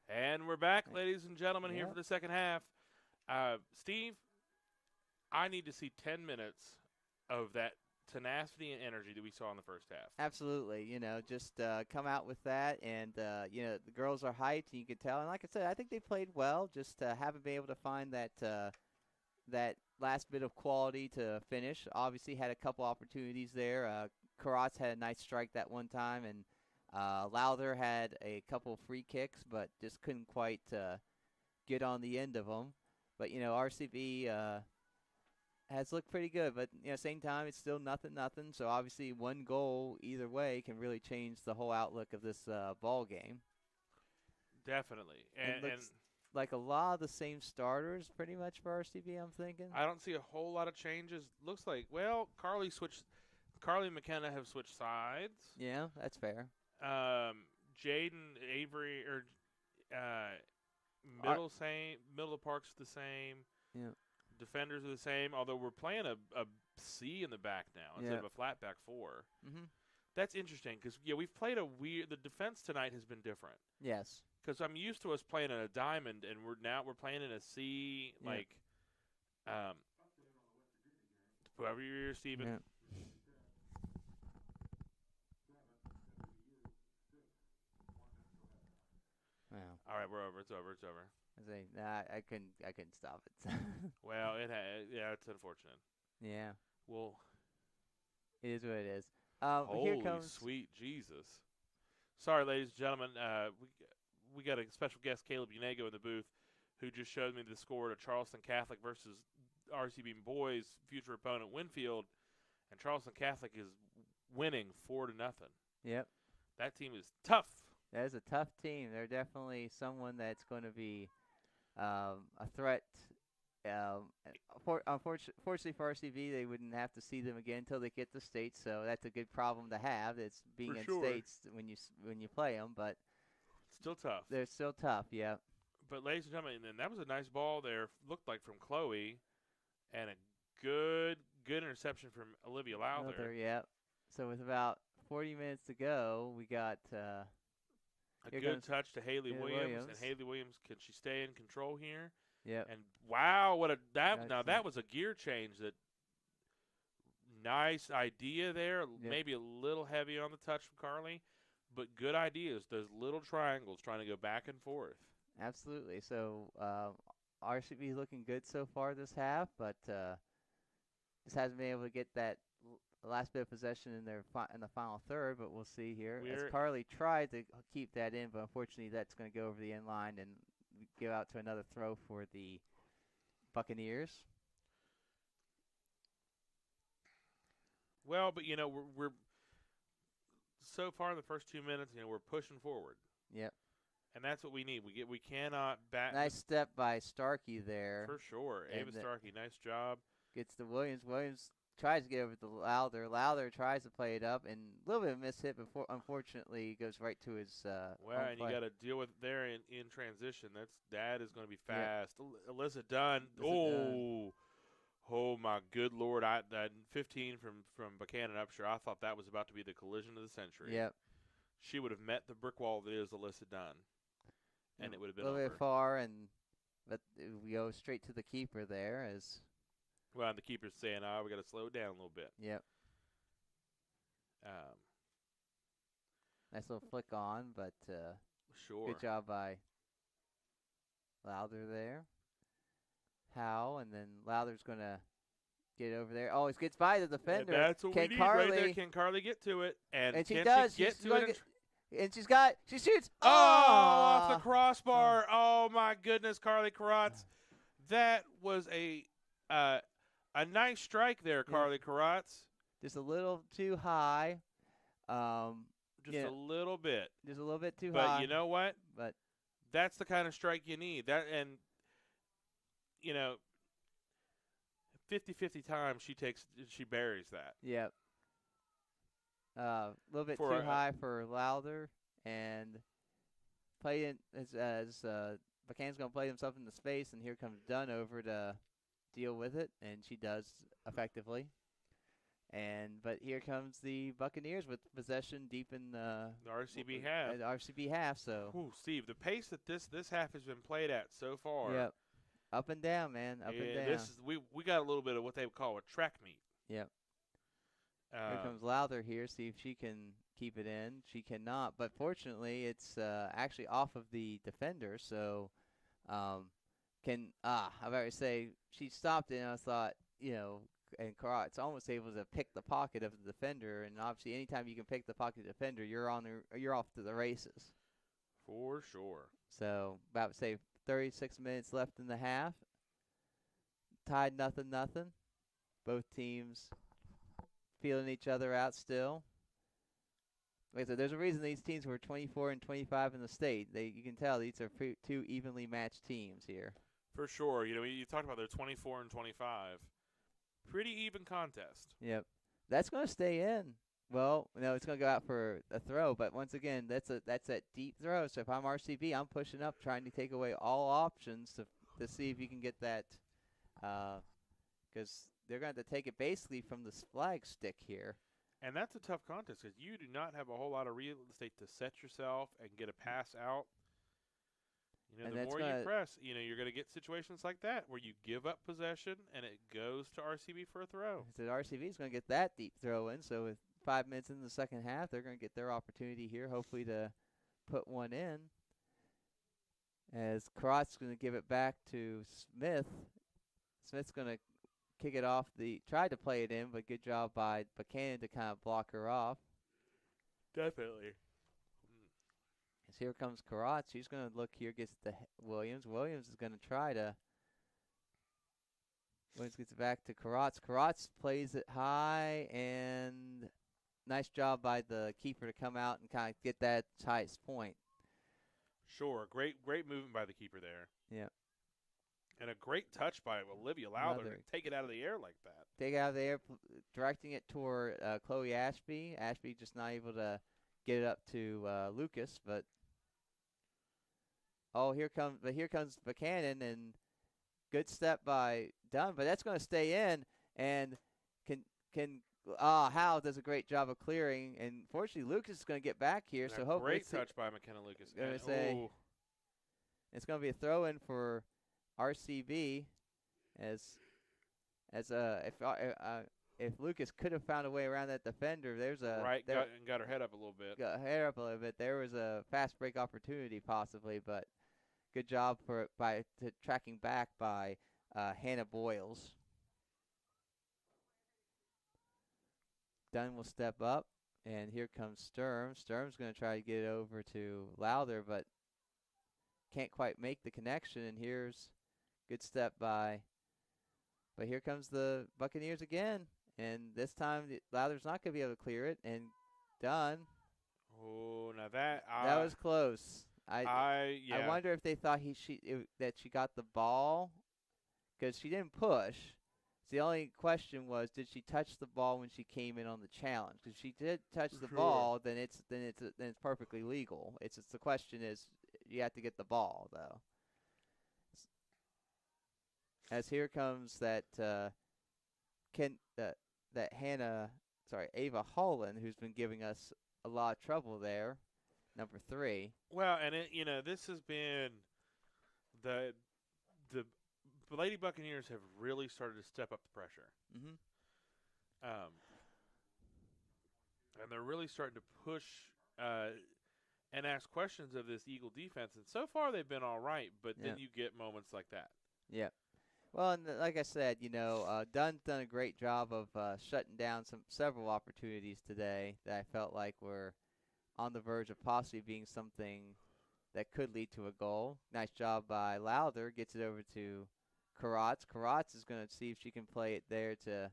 And we're back, ladies and gentlemen, here for the second half. Steve, I need to see 10 minutes of that tenacity and energy that we saw in the first half. Absolutely. Just come out with that. And, the girls are hyped, and you can tell. And like I said, I think they played well. Just haven't been able to find that last bit of quality to finish. Obviously had a couple opportunities there. Karatz had a nice strike that one time, and Lowther had a couple free kicks, but just couldn't quite get on the end of them. But, RCB has looked pretty good. But, same time, it's still nothing. So, obviously, one goal either way can really change the whole outlook of this ball game. Definitely. And looks like a lot of the same starters pretty much for RCB, I'm thinking. I don't see a whole lot of changes. Looks like, well, Carly and McKenna have switched sides. Yeah, that's fair. Jaden, Avery, or middle of the park's the same. Yeah. Defenders are the same, although we're playing a C in the back now instead of a flat back four. Mm-hmm. That's interesting because, we've played the defense tonight has been different. Yes. Because I'm used to us playing in a diamond, and we're playing in a C, whoever you're, Steven. Yeah. All right, we're over. It's over. It's over. I say, nah, I couldn't stop it. Well, it's unfortunate. Yeah, Well, it is what it is. holy Here comes. sweet Jesus. Sorry, ladies and gentlemen. We got a special guest, Caleb Unego, in the booth, who just showed me the score to Charleston Catholic versus RCB boys' future opponent Winfield, and Charleston Catholic is winning 4-0. Yep. That team is tough. That is a tough team. They're definitely someone that's going to be a threat. Fortunately for RCB, they wouldn't have to see them again until they get to states, so that's a good problem to have. It's being For in sure. states when you play them, but Still tough. they're still tough. Yeah. But ladies and gentlemen, and that was a nice ball there. Looked like from Chloe, and a good interception from Olivia Lowther. Yeah. So with about 40 minutes to go, we got A good touch to Haley Haley Williams, Williams. and Haley Williams, can she stay in control here? Yep. And wow, That's that was a gear change. That nice idea there. Yep. Maybe a little heavy on the touch from Carly, but good ideas. Those little triangles trying to go back and forth. Absolutely. So RCB looking good so far this half, but just hasn't been able to get that last bit of possession in the final third. But we'll see here. As Carly tried to keep that in, but unfortunately that's going to go over the end line and give out to another throw for the Buccaneers. Well, but we're so far in the first 2 minutes, we're pushing forward. Yep. And that's what we need. We cannot back. Nice step by Starkey there. For sure. Ava Starkey, nice job. Gets to Williams. Williams tries to get over to Lowther. Lowther tries to play it up, and a little bit of a miss hit before, unfortunately, goes right to his well, and you got to deal with there in transition. That is going to be fast. Yeah. Alyssa Dunn. Oh my good Lord! That 15 from Buchanan Upshur. I thought that was about to be the collision of the century. Yep. She would have met the brick wall that is Alyssa Dunn, and it would have been a little over. bit far, but we go straight to the keeper there as. Well, and the keeper's saying, we got to slow it down a little bit. Yep. Nice little flick on, but sure. Good job by Lowther there. Howe, and then Lowther's going to get over there. Oh, he gets by the defender. And that's what we need right there. Can Carly get to it? And she does. She get to it? And she shoots. Oh, off the crossbar. Oh, my goodness, Carly Karatz. That was a nice strike there, Carly Karatz. Just a little too high. Just a little bit. Just a little bit too high. high. But you know what? But that's the kind of strike you need. 50-50 times she buries that. Yep. A little bit too high for Lowther, and playing as Buchanan's going to play himself into space, and here comes Dunn over to deal with it, and she does effectively. But here comes the Buccaneers with possession deep in the RCB half. RCB half. So, Steve, the pace that this half has been played at so far. Yep. Up and down, man. Up and down. We got a little bit of what they would call a track meet. Yep. Here comes Lowther here. See if she can keep it in. She cannot, but fortunately, it's actually off of the defender. So, I better say she stopped it, and I thought, and Karat's almost able to pick the pocket of the defender. And obviously, anytime you can pick the pocket of the defender, you're off to the races. For sure. So, about to say 36 minutes left in the half. Tied 0-0. Both teams feeling each other out still. Like I said, there's a reason these teams were 24 and 25 in the state. You can tell these are two evenly matched teams here. For sure. You talked about their 24 and 25. Pretty even contest. Yep. That's going to stay in. Well, no, it's going to go out for a throw, but once again, that's that deep throw. So if I'm RCB, I'm pushing up, trying to take away all options to see if you can get that, because they're going to have to take it basically from the flag stick here. And that's a tough contest because you do not have a whole lot of real estate to set yourself and get a pass out. The more you press, you're going to get situations like that where you give up possession and it goes to RCB for a throw. So RCB is going to get that deep throw in. So with 5 minutes in the second half, they're going to get their opportunity here, hopefully to put one in. As Karat's going to give it back to Smith. Smith's going to kick it off tried to play it in, but good job by Buchanan to kind of block her off. Definitely. As here comes Karat. She's going to look here, gets the Williams. Williams is going to try to. Williams gets it back to Karatz. Karatz plays it high, and nice job by the keeper to come out and kind of get that highest point. Sure. Great movement by the keeper there. Yeah. And a great touch by Olivia Lowther to take it out of the air like that. Take it out of the air, directing it toward Chloe Ashby. Ashby just not able to get it up to Lucas, but here comes Buchanan, and good step by Dunn, but that's going to stay in, and Howe does a great job of clearing, and fortunately Lucas is going to get back here, and so hopefully great touch by McKenna Lucas. It's going to be a throw-in for RCB, if Lucas could have found a way around that defender, got her head up a little bit. Got her head up a little bit. There was a fast break opportunity possibly, but good job tracking back by Hannah Boyles. Dunn will step up, and here comes Sturm. Sturm's going to try to get it over to Lowther, but can't quite make the connection, and here's good step by. But here comes the Buccaneers again, and this time Lowther's not going to be able to clear it, and Dunn. Oh, now that was close. I wonder if they thought that she got the ball, because she didn't push. The only question was, did she touch the ball when she came in on the challenge? Because she did touch the ball, then it's perfectly legal. It's just the question is, you have to get the ball though. As here comes that Ava Holland, who's been giving us a lot of trouble there, number 3. Well, and this has been the Lady Buccaneers have really started to step up the pressure. Mm-hmm. And they're really starting to push and ask questions of this Eagle defense. And so far they've been all right, but then you get moments like that. Yeah. Well, and like I said, Dunn's done a great job of shutting down several opportunities today that I felt like were on the verge of possibly being something that could lead to a goal. Nice job by Lowther. Gets it over to Karatz. Karatz is going to see if she can play it there to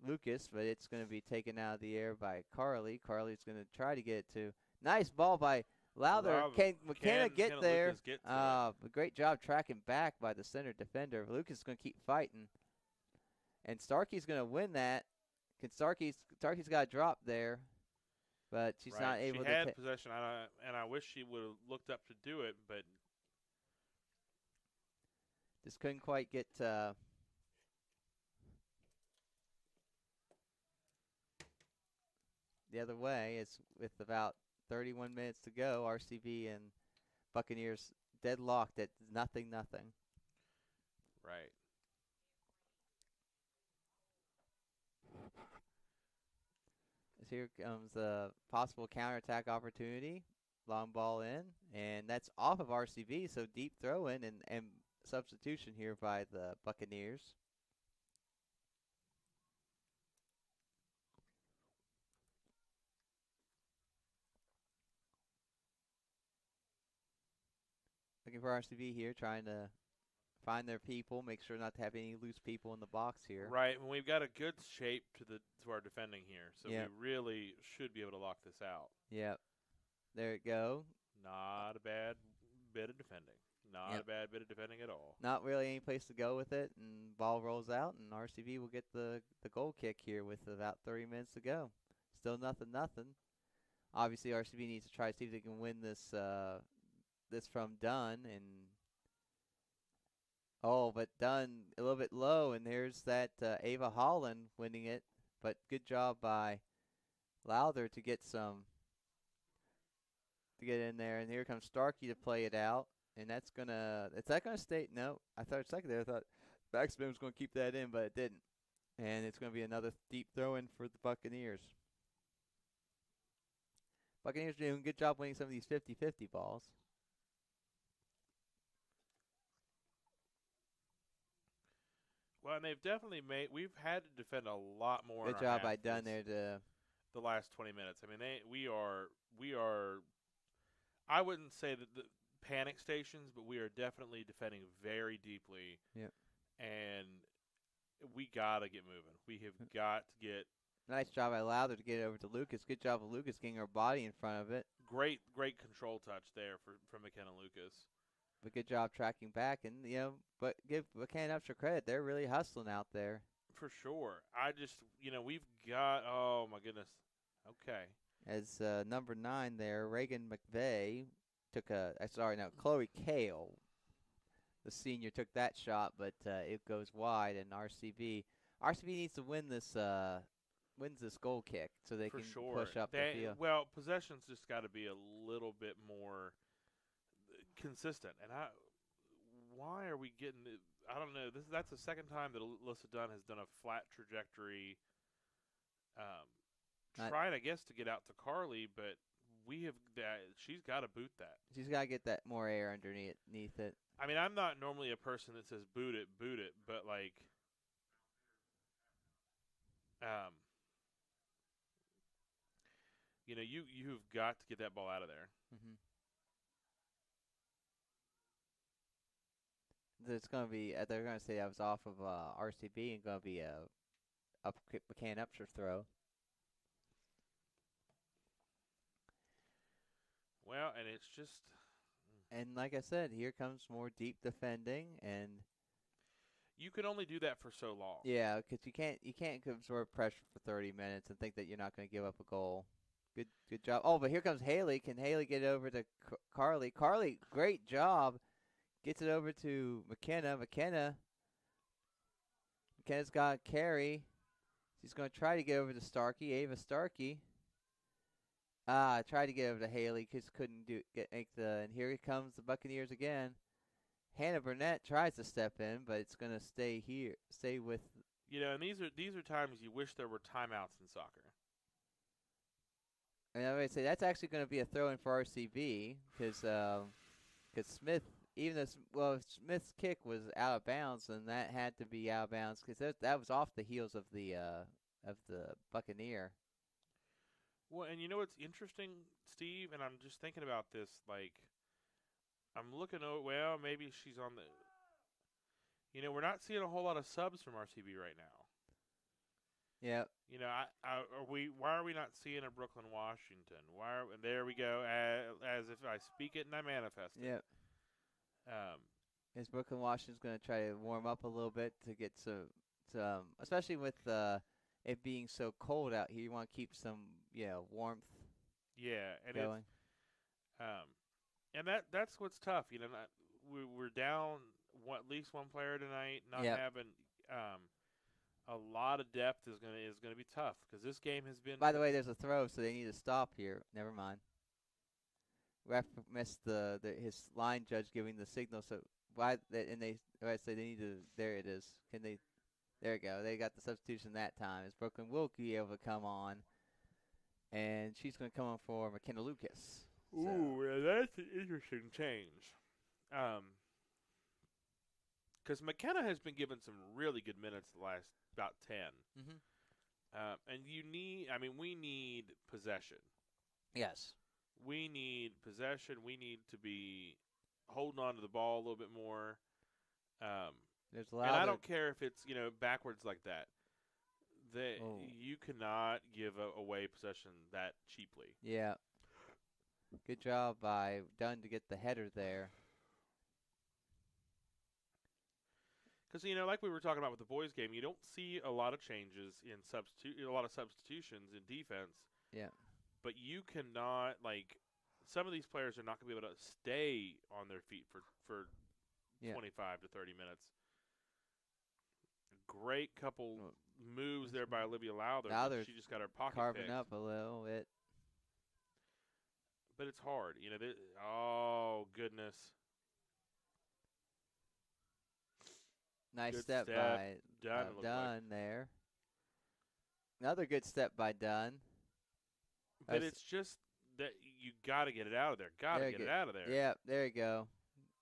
Lucas, but it's going to be taken out of the air by Carly. Carly's going to try to get it to. Nice ball by Lowther. Can McKenna get there? Great job tracking back by the center defender. Lucas is going to keep fighting. And Starkey's going to win that. Starkey's got a drop there, but she's not able to. She had possession, and I wish she would have looked up to do it, but just couldn't quite get the other way. It's with about 31 minutes to go. RCB and Buccaneers deadlocked at 0-0. Right. As here comes a possible counterattack opportunity. Long ball in, and that's off of RCB, so deep throw in and substitution here by the Buccaneers. Looking for RCB here, trying to find their people, make sure not to have any loose people in the box here. Right, and we've got a good shape to our defending here, so we really should be able to lock this out. Yep. There it go. Not a bad bit of defending. Not a bad bit of defending at all. Not really any place to go with it, and ball rolls out, and RCB will get the goal kick here with about 30 minutes to go. Still 0-0. Obviously, RCB needs to try to see if they can win this from Dunn, but Dunn a little bit low, and there's that Ava Holland winning it, but good job by Lowther to get in there, and here comes Starkey to play it out, and is that gonna stay? No, I thought a second there. I thought backspin was gonna keep that in, but it didn't, and it's gonna be another deep throw in for the Buccaneers. Buccaneers doing a good job winning some of these 50-50 balls. Well, and they've definitely made. We've had to defend a lot more. Good in our job by half Dunn this- there to. The last 20 minutes. I mean, we are. I wouldn't say that the panic stations, but we are definitely defending very deeply. Yep. And we gotta get moving. We have got to get Nice job by Lowther to get it over to Lucas. Good job of Lucas getting her body in front of it. great control touch there from McKenna Lucas. But good job tracking back. And, but give McCann Upshur credit. They're really hustling out there. For sure. I just, we've got. Oh my goodness. Okay. As number 9 there, Reagan McVeigh took Chloe Kale, the senior, took that shot, but it goes wide. And RCB needs to win this. Wins this goal kick so they For can sure. push up the field. Well, possession's just got to be a little bit more consistent. And why are we getting? I don't know. That's the second time that Alyssa Dunn has done a flat trajectory. Trying, I guess, to get out to Carly, but we have that. She's got to boot that. She's got to get that more air underneath it. I mean, I'm not normally a person that says boot it, but like, you've got to get that ball out of there. Mm-hmm. There's going to be. They're going to say that was off of RCB and going to be a McCann Upshur throw. Well, and it's just. And like I said, here comes more deep defending, and you can only do that for so long. Yeah, because you can't absorb pressure for 30 minutes and think that you're not going to give up a goal. Good job. Oh, but here comes Haley. Can Haley get over to Carly? Carly, great job. Gets it over to McKenna. McKenna's got a carry. She's going to try to get over to Starkey. Ava Starkey. Tried to get over to Haley, just couldn't and here comes the Buccaneers again. Hannah Burnett tries to step in, but it's going to stay with. And these are times you wish there were timeouts in soccer. And I would say that's actually going to be a throw-in for RCB because Smith, even though Smith's kick was out of bounds, and that had to be out of bounds because that was off the heels of the Buccaneer. Well, and what's interesting, Steve, and I'm just thinking about this, like, I'm looking well, maybe she's on the, we're not seeing a whole lot of subs from RCB right now. Yeah. Why are we not seeing a Brooklyn, Washington? And there we go, as if I speak it and I manifest it. Yep. Is Brooklyn, Washington's going to try to warm up a little bit to get some especially with it being so cold out here, you want to keep some warmth. Yeah, and going. And that's what's tough. We're down at least one player tonight. Not having a lot of depth is gonna be tough because this game has been. By the way, there's a throw, so they need to stop here. Never mind. Ref missed his line judge giving the signal. So they need to. There it is. There you go. They got the substitution that time. As Brooklyn will be able to come on, and she's going to come on for McKenna Lucas. Ooh, that's an interesting change. Because McKenna has been given some really good minutes the last about 10. Mm-hmm. And we need possession. Yes. We need possession. We need to be holding on to the ball a little bit more. There's a lot. And I don't care if it's backwards like that. You cannot give away possession that cheaply. Yeah. Good job by Dunn to get the header there. Because like we were talking about with the boys' game, you don't see a lot of changes in a lot of substitutions in defense. Yeah. But you cannot some of these players are not going to be able to stay on their feet for 25 to 30 minutes. Great couple moves there by Olivia Lowther. She just got her pocket carving picked. up a little bit. But it's hard. Oh, goodness. Nice good step by Dunn there. Another good step by Dunn. But it's just that you got to get it out of there. Got to get it out of there. Yeah, there you go.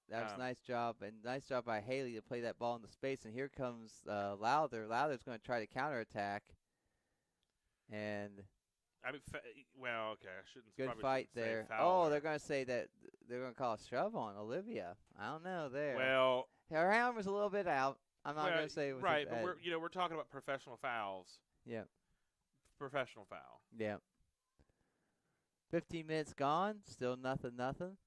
That was a nice job, and nice job by Haley to play that ball into space. And here comes Lowther. Lowther's going to try to counterattack. And I mean, well, okay, I shouldn't. good Probably fight shouldn't say there. foul Oh, there. they're going to say that they're going to call a shove on Olivia. I don't know there. Well, her hand was a little bit out. I'm not going to say it was right, but we're talking about professional fouls. Yeah. Professional foul. Yeah. 15 minutes gone, still nothing.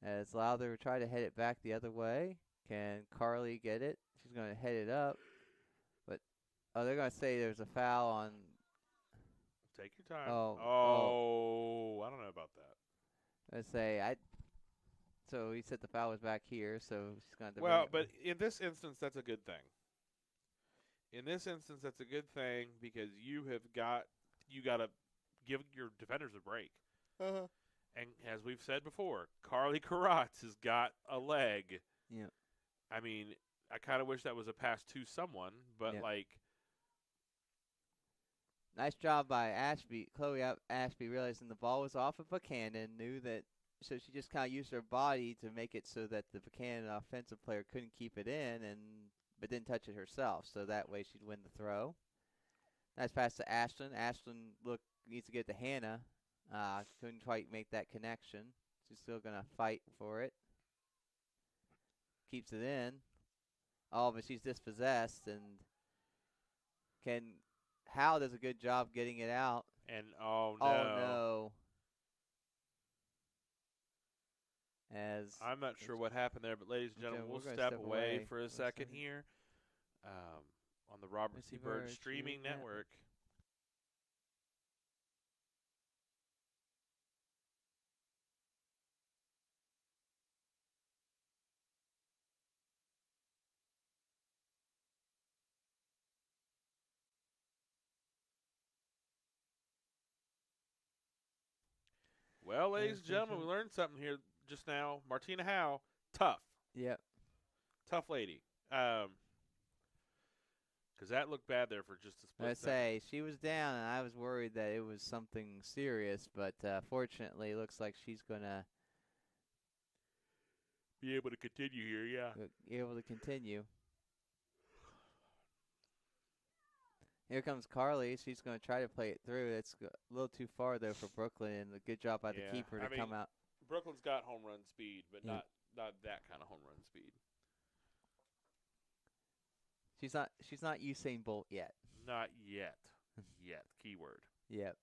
As Lowther will try to head it back the other way. Can Carly get it? She's going to head it up. But, they're going to say there's a foul on. Take your time. Oh. I don't know about that. Let's say, so he said the foul was back here, so she's going to. Well, but in this instance, that's a good thing. In this instance, that's a good thing because you got to give your defenders a break. Uh-huh. And as we've said before, Carly Karatz has got a leg. Yeah. I mean, I kind of wish that was a pass to someone, but nice job by Ashby. Chloe Ashby realizing the ball was off of Buchanan, knew that, so she just kind of used her body to make it so that the Buchanan offensive player couldn't keep it in, but didn't touch it herself, so that way she'd win the throw. Nice pass to Ashton. Ashton needs to get to Hannah. Couldn't quite make that connection. She's still going to fight for it. Keeps it in. Oh, but she's dispossessed, and Hal does a good job getting it out. And oh no. I'm not sure what happened there, but ladies and gentlemen, we'll step away for a second here on the Robert C. Byrd Streaming Network. Well, ladies and gentlemen, we learned something here just now. Martina Howe, tough. Yep. Tough lady. Because that looked bad there for just a split second. Say, she was down, and I was worried that it was something serious, but fortunately, it looks like she's going to be able to continue here, yeah. Be able to continue. Here comes Carly. She's going to try to play it through. It's a little too far, though, for Brooklyn, and a good job by the keeper to come out. Brooklyn's got home run speed, but not that kind of home run speed. She's not Usain Bolt yet. Not yet. Keyword. Yep.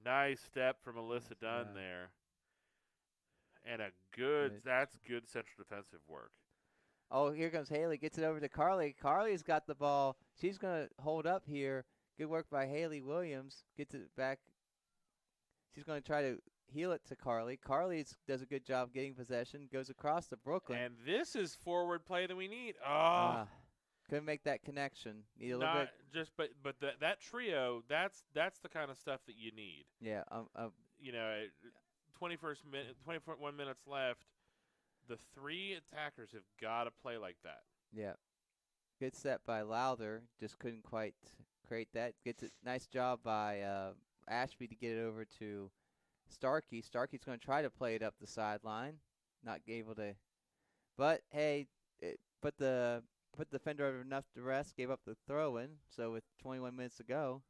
Nice step from Alyssa Dunn there. And that's good central defensive work. Oh, here comes Haley. Gets it over to Carly. Carly's got the ball. She's going to hold up here. Good work by Haley Williams. Gets it back. She's going to try to heel it to Carly. Carly does a good job getting possession. Goes across to Brooklyn. And this is forward play that we need. Couldn't make that connection. Need a little bit. But that trio, that's the kind of stuff that you need. Yeah. 21 minutes left. The three attackers have got to play like that. Yeah. Good set by Lowther. Just couldn't quite create that. Gets it. Nice job by Ashby to get it over to Starkey. Starkey's going to try to play it up the sideline. Not able to. But, hey, put the defender under enough to rest. Gave up the throw-in. So with 21 minutes to go.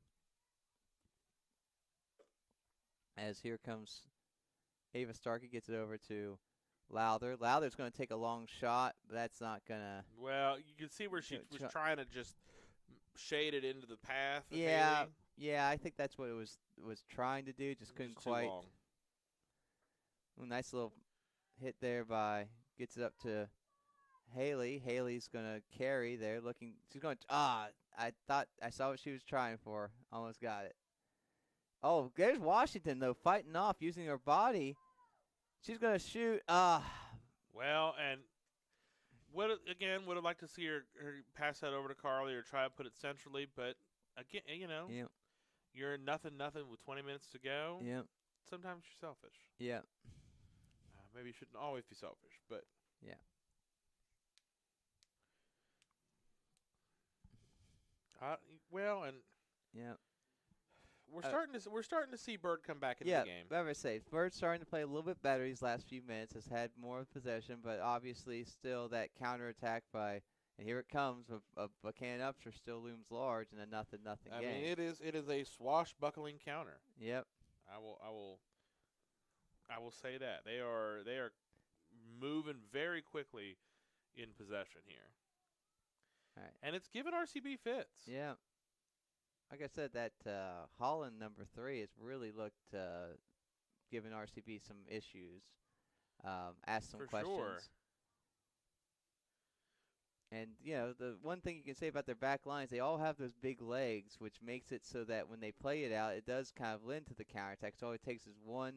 As here comes Ava Starkey. Gets it over to Lowther. Lowther's going to take a long shot, but that's not going to. Well, you can see where she was trying to just shade it into the path. Yeah, I think that's what it was trying to do. Just couldn't quite. Ooh, nice little hit there gets it up to Haley. Haley's going to carry there. She's going to. I thought I saw what she was trying for. Almost got it. Oh, there's Washington, though, fighting off, using her body. She's going to shoot. Well, and would have liked to see her pass that over to Carly or try to put it centrally, but again, you're in nothing with 20 minutes to go. Yeah. Sometimes you're selfish. Yeah. Maybe you shouldn't always be selfish, but yeah. we're starting to see Bird come back into yeah, the game. I would say Bird's starting to play a little bit better these last few minutes. Has had more possession, but obviously still that counterattack by, and here it comes. A can upster still looms large in a nothing I game. mean, it is a swashbuckling counter. Yep. I will say that they are moving very quickly in possession here. All right. And it's given RCB fits. Yeah. Like I said, that Holland number 3 has really looked giving RCB some issues. Asked some For questions. sure. And, the one thing you can say about their back lines, they all have those big legs, which makes it so that when they play it out, it does kind of lend to the counterattack. So all it takes is one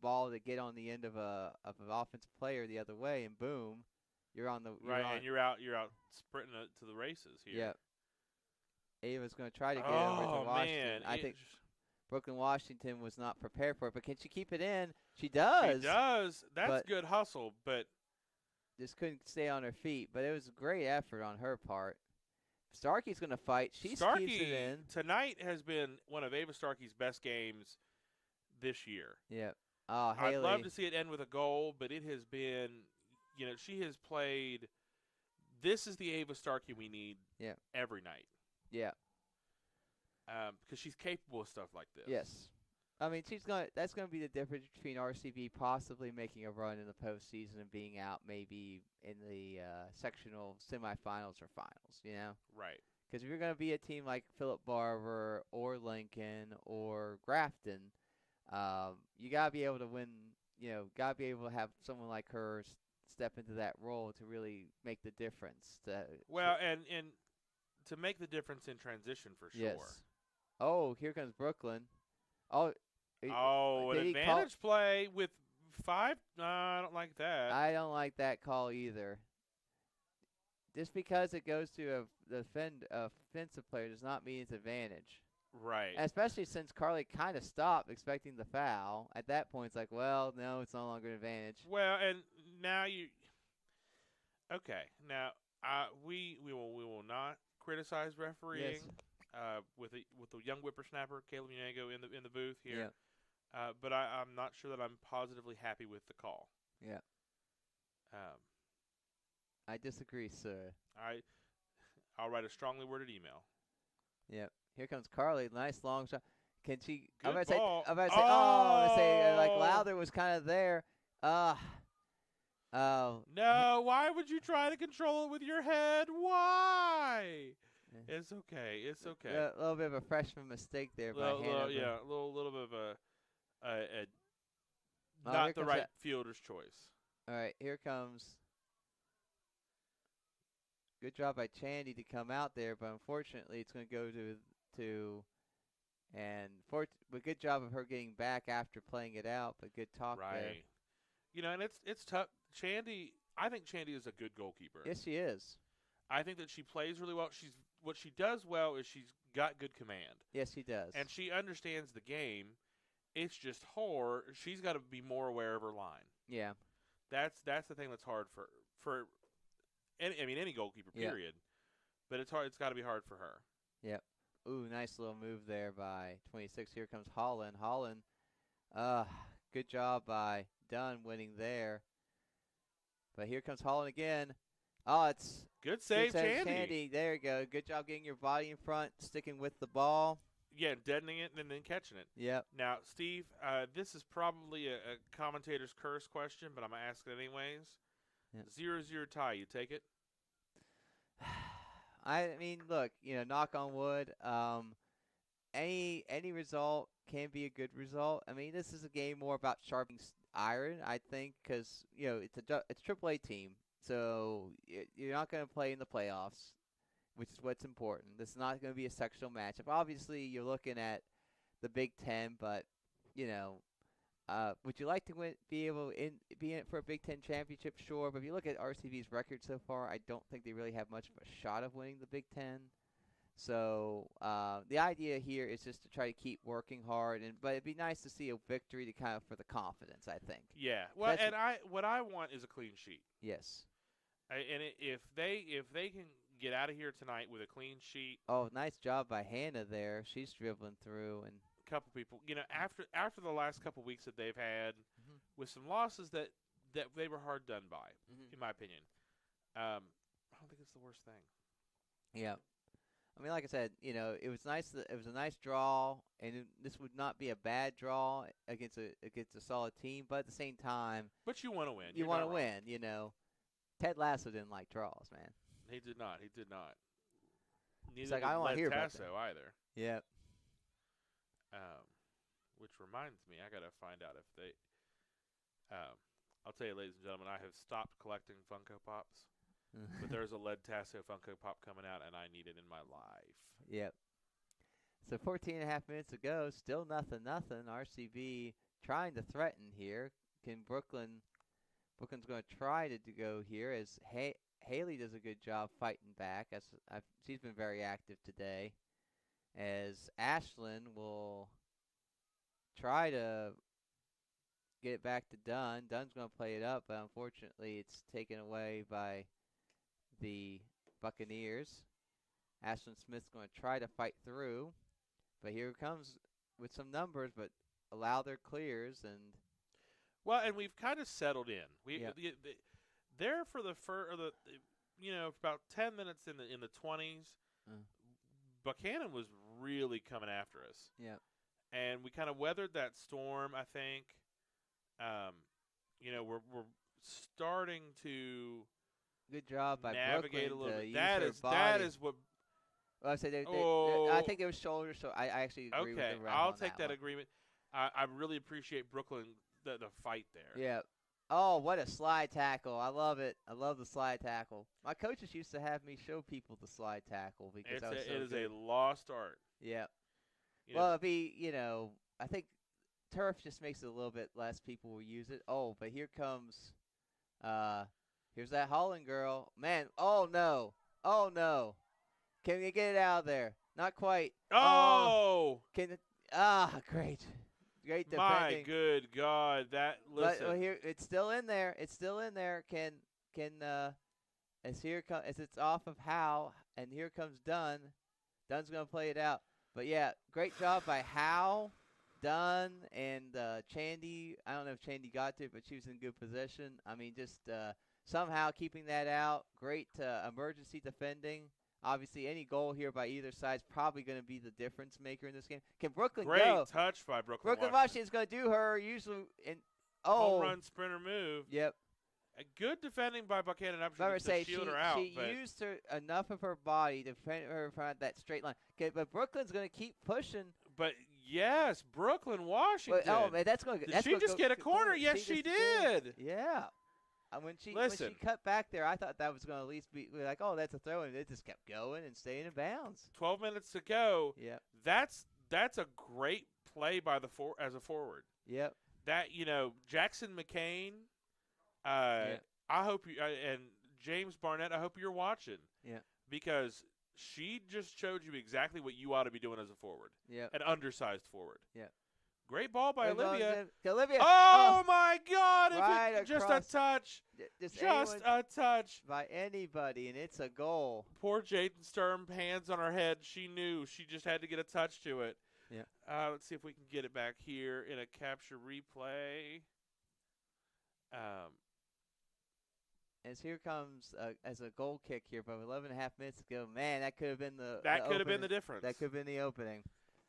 ball to get on the end of an offensive player the other way, and boom, you're on the and you're out sprinting to the races here. Yep. Ava's going to try to get over to Washington. Man, I think Brooklyn Washington was not prepared for it, but can she keep it in? She does. She does. That's good hustle, but just couldn't stay on her feet. But it was a great effort on her part. Starkey's going to fight. She keeps it in. Tonight has been one of Ava Starkey's best games this year. Yep. Oh, Haley. I'd love to see it end with a goal, but it has been, she has played. This is the Ava Starkey we need every night. Yeah. Because she's capable of stuff like this. Yes. I mean, that's going to be the difference between RCB possibly making a run in the postseason and being out maybe in the sectional semifinals or finals, Right. Because if you're going to be a team like Philip Barber or Lincoln or Grafton, you got to be able to win, got to be able to have someone like her step into that role to really make the difference. And to make the difference in transition for sure. Yes. Oh, here comes Brooklyn. Oh, an advantage play with 5? No, I don't like that. I don't like that call either. Just because it goes to the offensive player does not mean it's advantage. Right. Especially since Carly kind of stopped expecting the foul. At that point, it's like, well, no, it's no longer an advantage. Well, and now okay. Now we will not criticize refereeing. Yes. With the young whippersnapper Caleb Unego in the booth here. Yeah. But I'm not sure that I'm positively happy with the call. Yeah. I disagree, sir. I'll write a strongly worded email. Yep. Here comes Carly. Nice long shot. Can she? Good ball. ball. Like Lowther was kind of there. Oh. No, why would you try to control it with your head? Why? It's okay. It's okay. A little bit of a freshman mistake there by Hanover. Yeah, a little bit of not the right fielder's choice. All right, here comes. Good job by Chandy to come out there, but unfortunately it's going to go but good job of her getting back after playing it out, but good talk there. Right. And it's tough. I think Chandy is a good goalkeeper. Yes, she is. I think that she plays really well. What she does well is she's got good command. Yes, she does. And she understands the game. It's just she's got to be more aware of her line. Yeah. That's the thing that's hard for any goalkeeper, period. But it's hard. It's got to be hard for her. Yep. Ooh, nice little move there by 26. Here comes Holland. Holland, good job by Dunn winning there. But here comes Holland again. Oh, it's good save, Chandy. There you go. Good job getting your body in front, sticking with the ball. Yeah, deadening it and then catching it. Yep. Now, Steve, this is probably a commentator's curse question, but I'm going to ask it anyways. Yep. 0-0 tie, you take it? I mean, look, knock on wood. Any result can be a good result. I mean, this is a game more about sharpening iron, I think, because it's a AAA team, so you're not going to play in the playoffs, which is what's important. This is not going to be a sectional matchup. Obviously, you're looking at the Big Ten, but would you like to be in it for a Big Ten championship? Sure, but if you look at RCV's record so far, I don't think they really have much of a shot of winning the Big Ten. So the idea here is just to try to keep working hard, but it'd be nice to see a victory to kind of for the confidence, I think. Yeah. Well, and what I want is a clean sheet. Yes. And if they can get out of here tonight with a clean sheet. Oh, nice job by Hannah there. She's dribbling through and. couple people. After the last couple weeks that they've had, with some losses that they were hard done by, in my opinion. I don't think it's the worst thing. Yeah. I mean, like I said, it was nice. It was a nice draw, and this would not be a bad draw against a solid team. But at the same time, but you want to win. You want to win. Ted Lasso didn't like draws, man. He did not. He's Neither like, I don't want to hear about Tasso either. Yep. Which reminds me, I gotta find out if they. I'll tell you, ladies and gentlemen, I have stopped collecting Funko Pops. But there's a Lead Tasso Funko Pop coming out, and I need it in my life. Yep. So 14 and a half minutes to go, still nothing. RCB trying to threaten here. Can Brooklyn's going to try to go here as Haley does a good job fighting back. She's been very active today. As Ashlyn will try to get it back to Dunn. Dunn's going to play it up, but unfortunately it's taken away by the Buccaneers. Ashlyn Smith's going to try to fight through, but here it comes with some numbers, but allow their clears and. Well, and we've kind of settled in. There for the about 10 minutes in the 20s, Buchanan was really coming after us. Yeah, and we kind of weathered that storm. I think, we're starting to. Good job by navigate Brooklyn a little to bit. use That is what. Well, I say I think it was shoulder. So I actually agree with the ref I'll on take that one. agreement. I really appreciate Brooklyn the fight there. Yeah. Oh, what a slide tackle! I love it. I love the slide tackle. My coaches used to have me show people the slide tackle because it is a lost art. Yeah. Well, it'd be I think turf just makes it a little bit less people will use it. Oh, but here comes. Here's that Holland girl. Man, oh no. Can we get it out of there? Not quite. Oh! Great. Great defending. My good God, listen. But here it's still in there. Can as it's off of Howe, and here comes Dunn. Dunn's going to play it out. But yeah, great job by Howe, Dunn, and Chandy. I don't know if Chandy got to it, but she was in good position. I mean, just somehow keeping that out. Great emergency defending. Obviously, any goal here by either side is probably going to be the difference maker in this game. Can Brooklyn go? Great touch by Brooklyn Washington's going to do her usually. Home run sprinter move. Yep. A good defending by Buchanan to shield her out. She used enough of her body to defend her from that straight line. Okay, but Brooklyn's going to keep pushing. But yes, Brooklyn Washington. Man, that's going to. Did she just get a corner? Yes, she did. Yeah. When she cut back there, I thought that was going to at least be like, oh, that's a throw, and it just kept going and staying in bounds. 12 minutes to go. Yep. That's a great play by as a forward. Yep. That Jackson McCain. Yeah. I hope you and James Barnett. I hope you're watching. Yeah. Because she just showed you exactly what you ought to be doing as a forward. Yeah. An undersized forward. Yeah. Great ball by Olivia. Olivia. Oh my God! Right just a touch. Just a touch by anybody, and it's a goal. Poor Jaden Sturm, hands on her head. She knew she just had to get a touch to it. Yeah. Let's see if we can get it back here in a capture replay. As here comes as a goal kick here, but 11 and a half minutes to go. Man, that could have been the difference. That could have been the opening.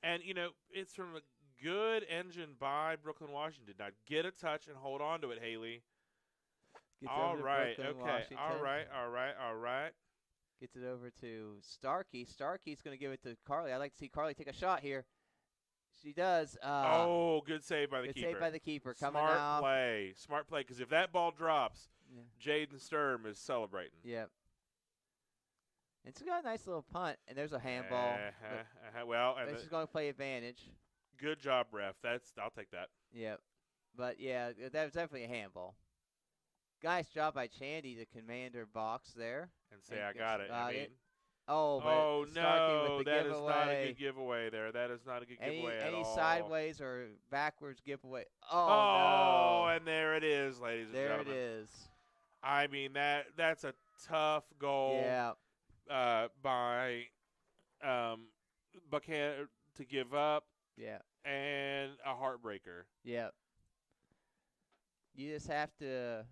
And it's from a good engine by Brooklyn Washington. Now get a touch and hold on to it, Haley. All right. Okay. All right. Gets it over to Starkey. Starkey's going to give it to Carly. I'd like to see Carly take a shot here. She does. Good save by the keeper. Good save by the keeper. Smart play. Because if that ball drops, Jaden Sturm is celebrating. Yep. It's got a nice little punt, and there's a handball. Well, and she's going to play advantage. Good job, ref. I'll take that. Yep. But yeah, that was definitely a handball. Nice job by Chandy to command her box there. And say, I got it. No, that is not a good giveaway there. That is not a good giveaway at all. Any sideways or backwards giveaway. No. And there it is, ladies and gentlemen. There it is. I mean, that's a tough goal by Buchanan to give up. Yeah. and a heartbreaker. Yep. You just have to,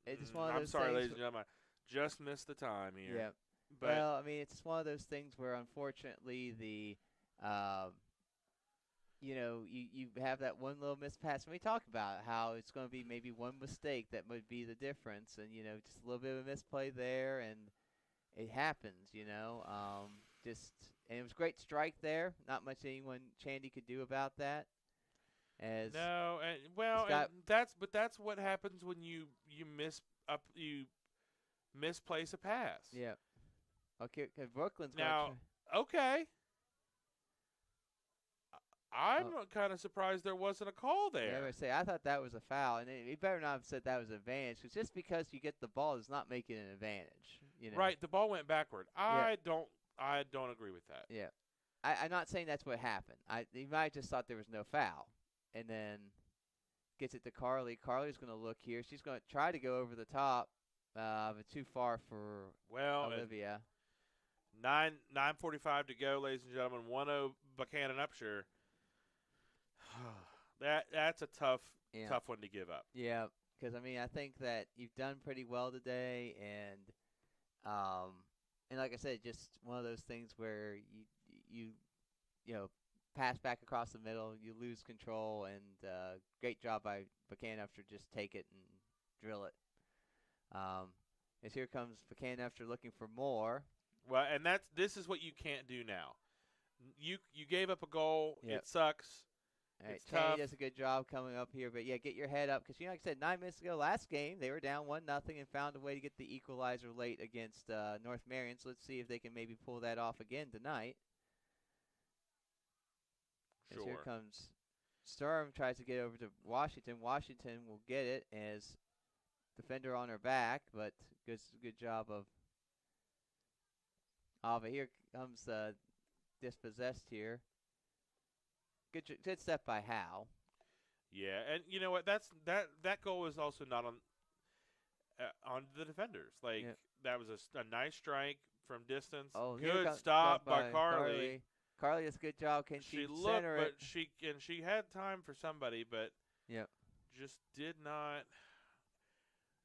it's just one of those I'm sorry, things. ladies and gentlemen. Just missed the time here. Yep. But Well, I mean, it's one of those things where, unfortunately, you have that one little mispass. And we talk about how it's going to be maybe one mistake that would be the difference, and just a little bit of a misplay there, and it happens. And it was a great strike there. Not much Chandy could do about that. No, and that's what happens when you misplace a pass. Yeah. Okay, Brooklyn's now. Okay. I'm kind of surprised there wasn't a call there. Yeah, I thought that was a foul, and he better not have said that was an advantage, because just because you get the ball does not make it an advantage. Right, the ball went backward. I don't agree with that. Yeah, I'm not saying that's what happened. He might have just thought there was no foul, and then gets it to Carly. Carly's going to look here. She's going to try to go over the top, but too far for Olivia. 9:45 to go, ladies and gentlemen. 1-0 Buchanan Upshur. That's a tough one to give up. Yeah, because I think that you've done pretty well today, and like I said, just one of those things where you pass back across the middle, you lose control, and great job by Buchanan Upshur, just take it and drill it. As here comes Buchanan Upshur looking for more. Well, and this is what you can't do now. You gave up a goal. Yep. It sucks. All right, it's tough. Tanny does a good job coming up here, but get your head up, because like I said, 9 minutes ago, last game they were down 1-0 and found a way to get the equalizer late against North Marion. So let's see if they can maybe pull that off again tonight. Sure. As here comes Sturm, tries to get over to Washington. Washington will get it as defender on her back, but good job of. But here comes dispossessed here. Good step by Howe. Yeah, and you know what? That goal was also not on the defenders. That was a nice strike from distance. Oh, good stop by Carly. Carly does a good job. Can she looked, center but it? she had time for somebody, but just did not.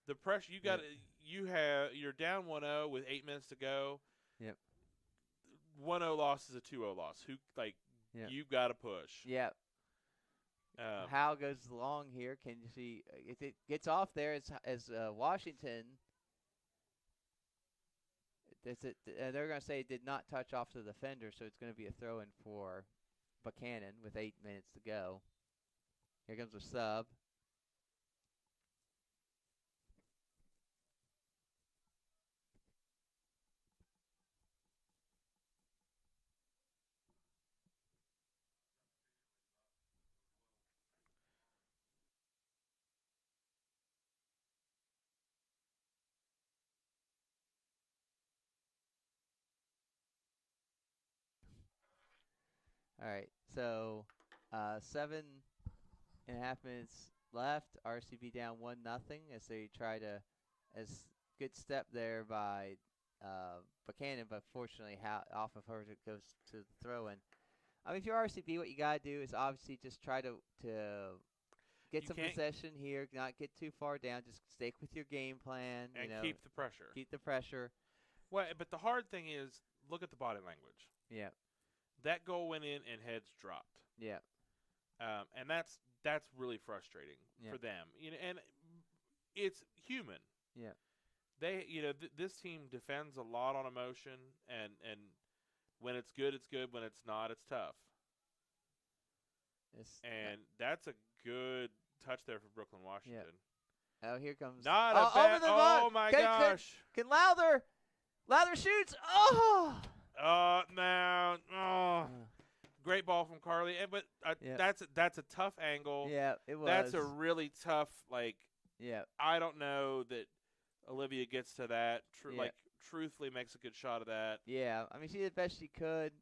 The pressure you got. You're down 1-0 with 8 minutes to go. Yep. 1-0 loss is a 2-0 loss. You've got to push. Yep. Howe goes long here. Can you see? If it gets off there as Washington. They're going to say it did not touch off the defender, so it's going to be a throw-in for Buchanan with 8 minutes to go. Here comes a sub. All right, so 7.5 minutes left. RCB down 1-0 as they try to, as good step there by Buchanan, but fortunately off of her it goes to the throw-in. If you're RCB, what you gotta do is obviously just try to get some possession here, not get too far down. Just stick with your game plan and keep the pressure. Keep the pressure. Well, but the hard thing is look at the body language. Yeah. That goal went in and heads dropped. Yeah. And that's really frustrating for them. And it's human. Yeah. They, this team defends a lot on emotion, and when it's good, it's good. When it's not, it's tough. And that's a good touch there for Brooklyn, Washington. Yeah. Oh, here comes. Not a bad. Oh my gosh! Can Lowther shoots? Oh. No. Oh. Great ball from Carly, but that's a tough angle. Yeah, it was. That's a really tough. Yeah. I don't know that Olivia gets to that. Truthfully, makes a good shot of that. Yeah, she did the best she could.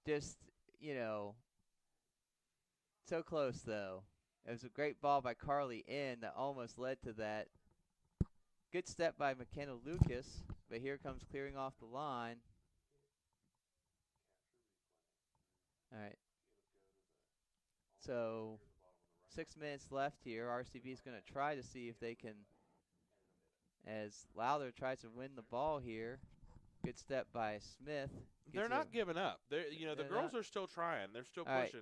Just so close though. It was a great ball by Carly that almost led to that. Good step by McKenna Lucas, but here comes clearing off the line. All right. So 6 minutes left here. RCB is going to try to see if they can, as Lowther tries to win the ball here. Good step by Smith. They're not giving up. The girls are still trying. They're still pushing.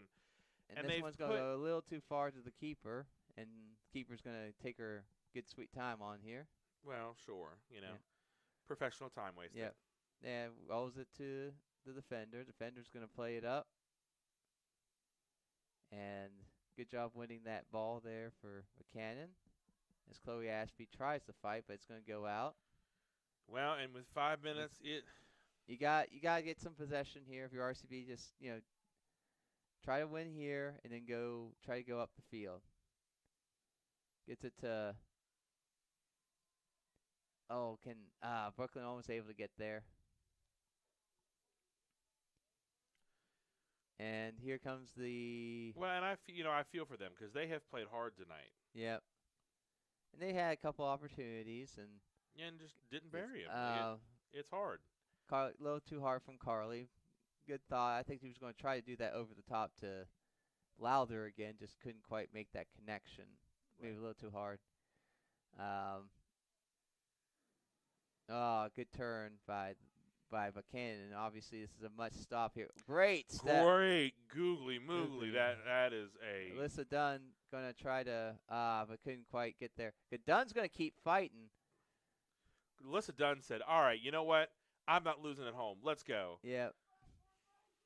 And this one's going to go a little too far to the keeper, and the keeper's going to take her good sweet time on here. Well, sure. Professional time wasting. Yep. And rolls it to the defender. Defender's going to play it up. And good job winning that ball there for Buchanan. As Chloe Ashby tries to fight, but it's going to go out. Well, and with 5 minutes, you got to get some possession here. If you're RCB, just try to win here and then try to go up the field. Gets it to Brooklyn almost able to get there. And here comes the. Well, and I feel for them because they have played hard tonight. Yep. And they had a couple opportunities and just didn't bury him. It's hard. A little too hard from Carly. Good thought. I think he was going to try to do that over the top to Lowther again. Just couldn't quite make that connection. Maybe a little too hard. Good turn by Buchanan. And obviously, this is a much stop here. Great step. Great googly moogly. That is a. Alyssa Dunn going to try to, but couldn't quite get there. Dunn's going to keep fighting. Alyssa Dunn said, all right, you know what? I'm not losing at home. Let's go. Yep.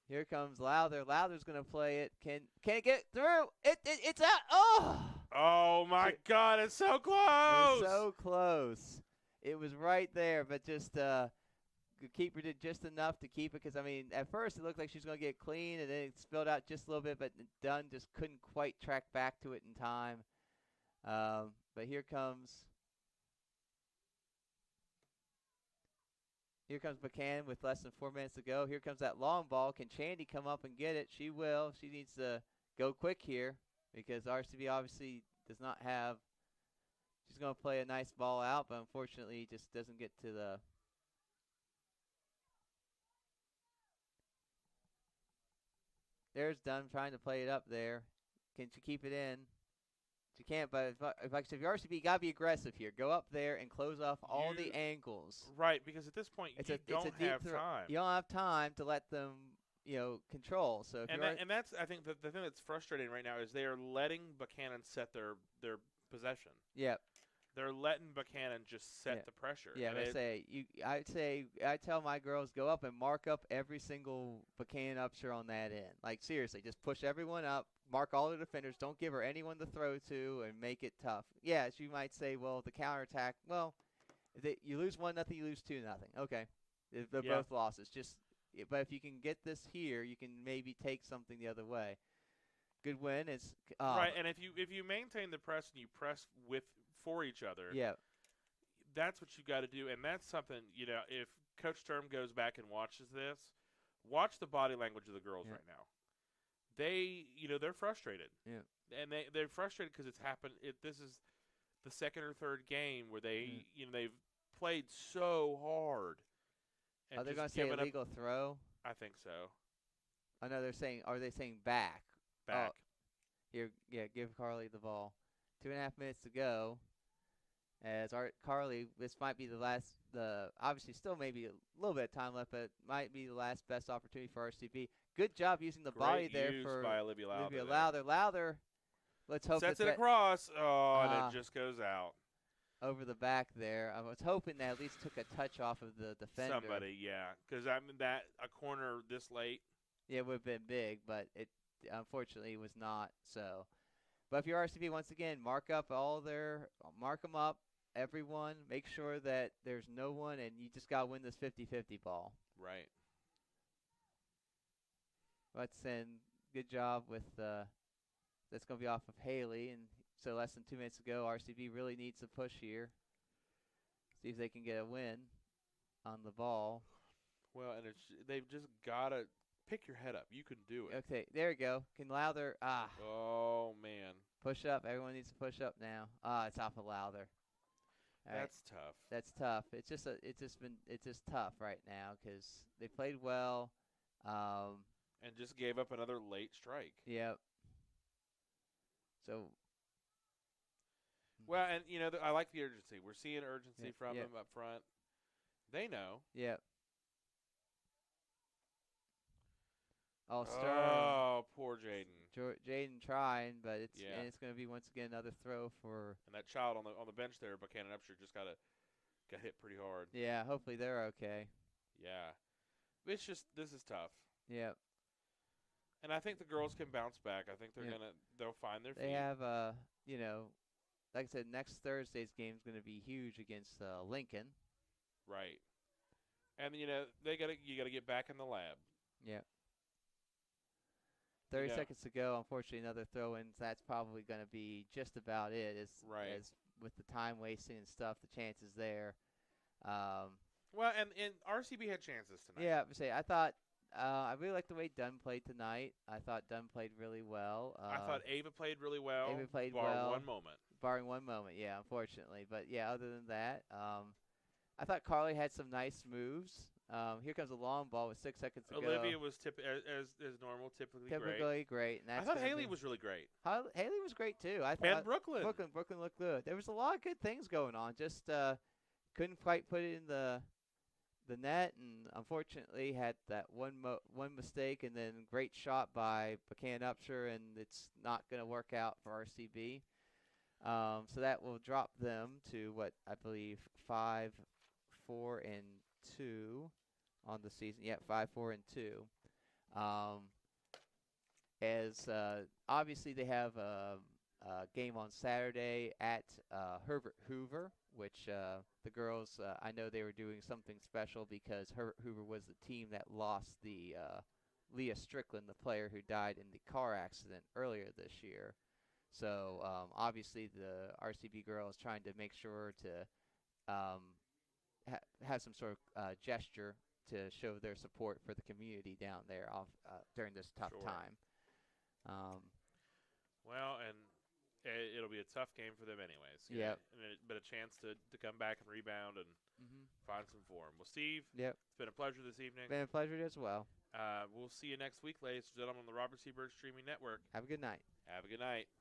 Here comes Lowther. Lowther's going to play it. Can it get through? It's out. Oh! Oh, my God. It's so close. It was so close. It was right there, but just the keeper did just enough to keep it because, at first it looked like she was going to get clean, and then it spilled out just a little bit, but Dunn just couldn't quite track back to it in time. But here comes Buchanan with less than 4 minutes to go. Here comes that long ball. Can Chandy come up and get it? She will. She needs to go quick here because RCB obviously does not have. She's going to play a nice ball out, but unfortunately just doesn't get to the. There's Dunn trying to play it up there. Can she keep it in? She can't, but if you're RCB, you got to be aggressive here. Go up there and close off all the angles. Right, because at this point, you don't have time. You don't have time to let them, control. So and that's, I think, the thing that's frustrating right now is they are letting Buchanan set their possession. Yep. They're letting Buchanan just set the pressure. Yeah, I tell my girls, go up and mark up every single Buchanan upshur on that end. Like, seriously, just push everyone up, mark all the defenders, don't give her anyone to throw to, and make it tough. Yes, you might say, well, the counterattack, you lose 1-0, you lose 2-0. Okay, they're both losses. But if you can get this here, you can maybe take something the other way. Good win. It's right, and if you maintain the press and you press for each other, that's what you got to do, and that's something if Coach Sturm goes back and watches this, watch the body language of the girls right now. They're frustrated, and they're frustrated because it's happened. This is the second or third game where they've played so hard. And are they going to say illegal throw? I think so. I know they're saying. Are they saying back? Back. Here, give Carly the ball. 2.5 minutes to go. As Carly, this might be the last. Obviously still maybe a little bit of time left, but it might be the last best opportunity for RCB. Good job using the body there for by Olivia Lowther. Lowther, let's hope sets it across. And it just goes out over the back there. I was hoping that at least took a touch off of the defender. Somebody, because that a corner this late. Yeah, it would have been big, but it unfortunately was not. So, but if you're RCB, once again, mark them up. Everyone, make sure that there's no one, and you just got to win this 50-50 ball. Right. Let's send good job with that's going to be off of Haley, and so less than 2 minutes to go. RCB really needs to push here. See if they can get a win on the ball. Well, and they've just got to pick your head up. You can do it. Okay, there you go. Can Lowther, Oh, man. Push up. Everyone needs to push up now. It's off of Lowther. That's tough. That's tough. It's just tough right now because they played well. And just gave up another late strike. Yep. So. Well, and, I like the urgency. We're seeing urgency from Yep. them up front. They know. Yep. Oh, Oh, poor Jaden. Jaden trying, but it's Yeah. and it's going to be once again another throw for. And that child on the bench there, Buchanan Upshur, just got hit pretty hard. Yeah, hopefully they're okay. Yeah. This is tough. Yep. And I think the girls can bounce back. I think they'll find their feet. They have like I said, next Thursday's game is going to be huge against Lincoln. Right. And you got to get back in the lab. Yep. 30 seconds to go. Unfortunately, another throw-in. That's probably going to be just about it. As with the time wasting and stuff, the chances there. Well, and RCB had chances tonight. Yeah, I thought I really liked the way Dunn played tonight. I thought Dunn played really well. I thought Ava played really well. Ava played barring one moment. Barring one moment, yeah, unfortunately. But yeah, other than that, I thought Carly had some nice moves. Here comes a long ball with 6 seconds to go. Olivia was as normal, typically great. And I thought Haley was really great. Haley was great too. I thought and Brooklyn looked good. There was a lot of good things going on. Just couldn't quite put it in the net, and unfortunately had that one mistake, and then great shot by Buchanan Upshur, and it's not going to work out for RCB. So that will drop them to what I believe 5-4-2 on the season. Yeah, 5-4-2. As obviously they have a game on Saturday at Herbert Hoover, which the girls, I know they were doing something special because Herbert Hoover was the team that lost the Leah Strickland, the player who died in the car accident earlier this year. So obviously the RCB girls trying to make sure to have some sort of gesture to show their support for the community down there during this tough time. Well, and it'll be a tough game for them anyways. Yeah. But a chance to come back and rebound and find some form. Well, Steve, yep. It's been a pleasure this evening. Been a pleasure as well. We'll see you next week, ladies and gentlemen, on the Robert C. Byrd Streaming Network. Have a good night. Have a good night.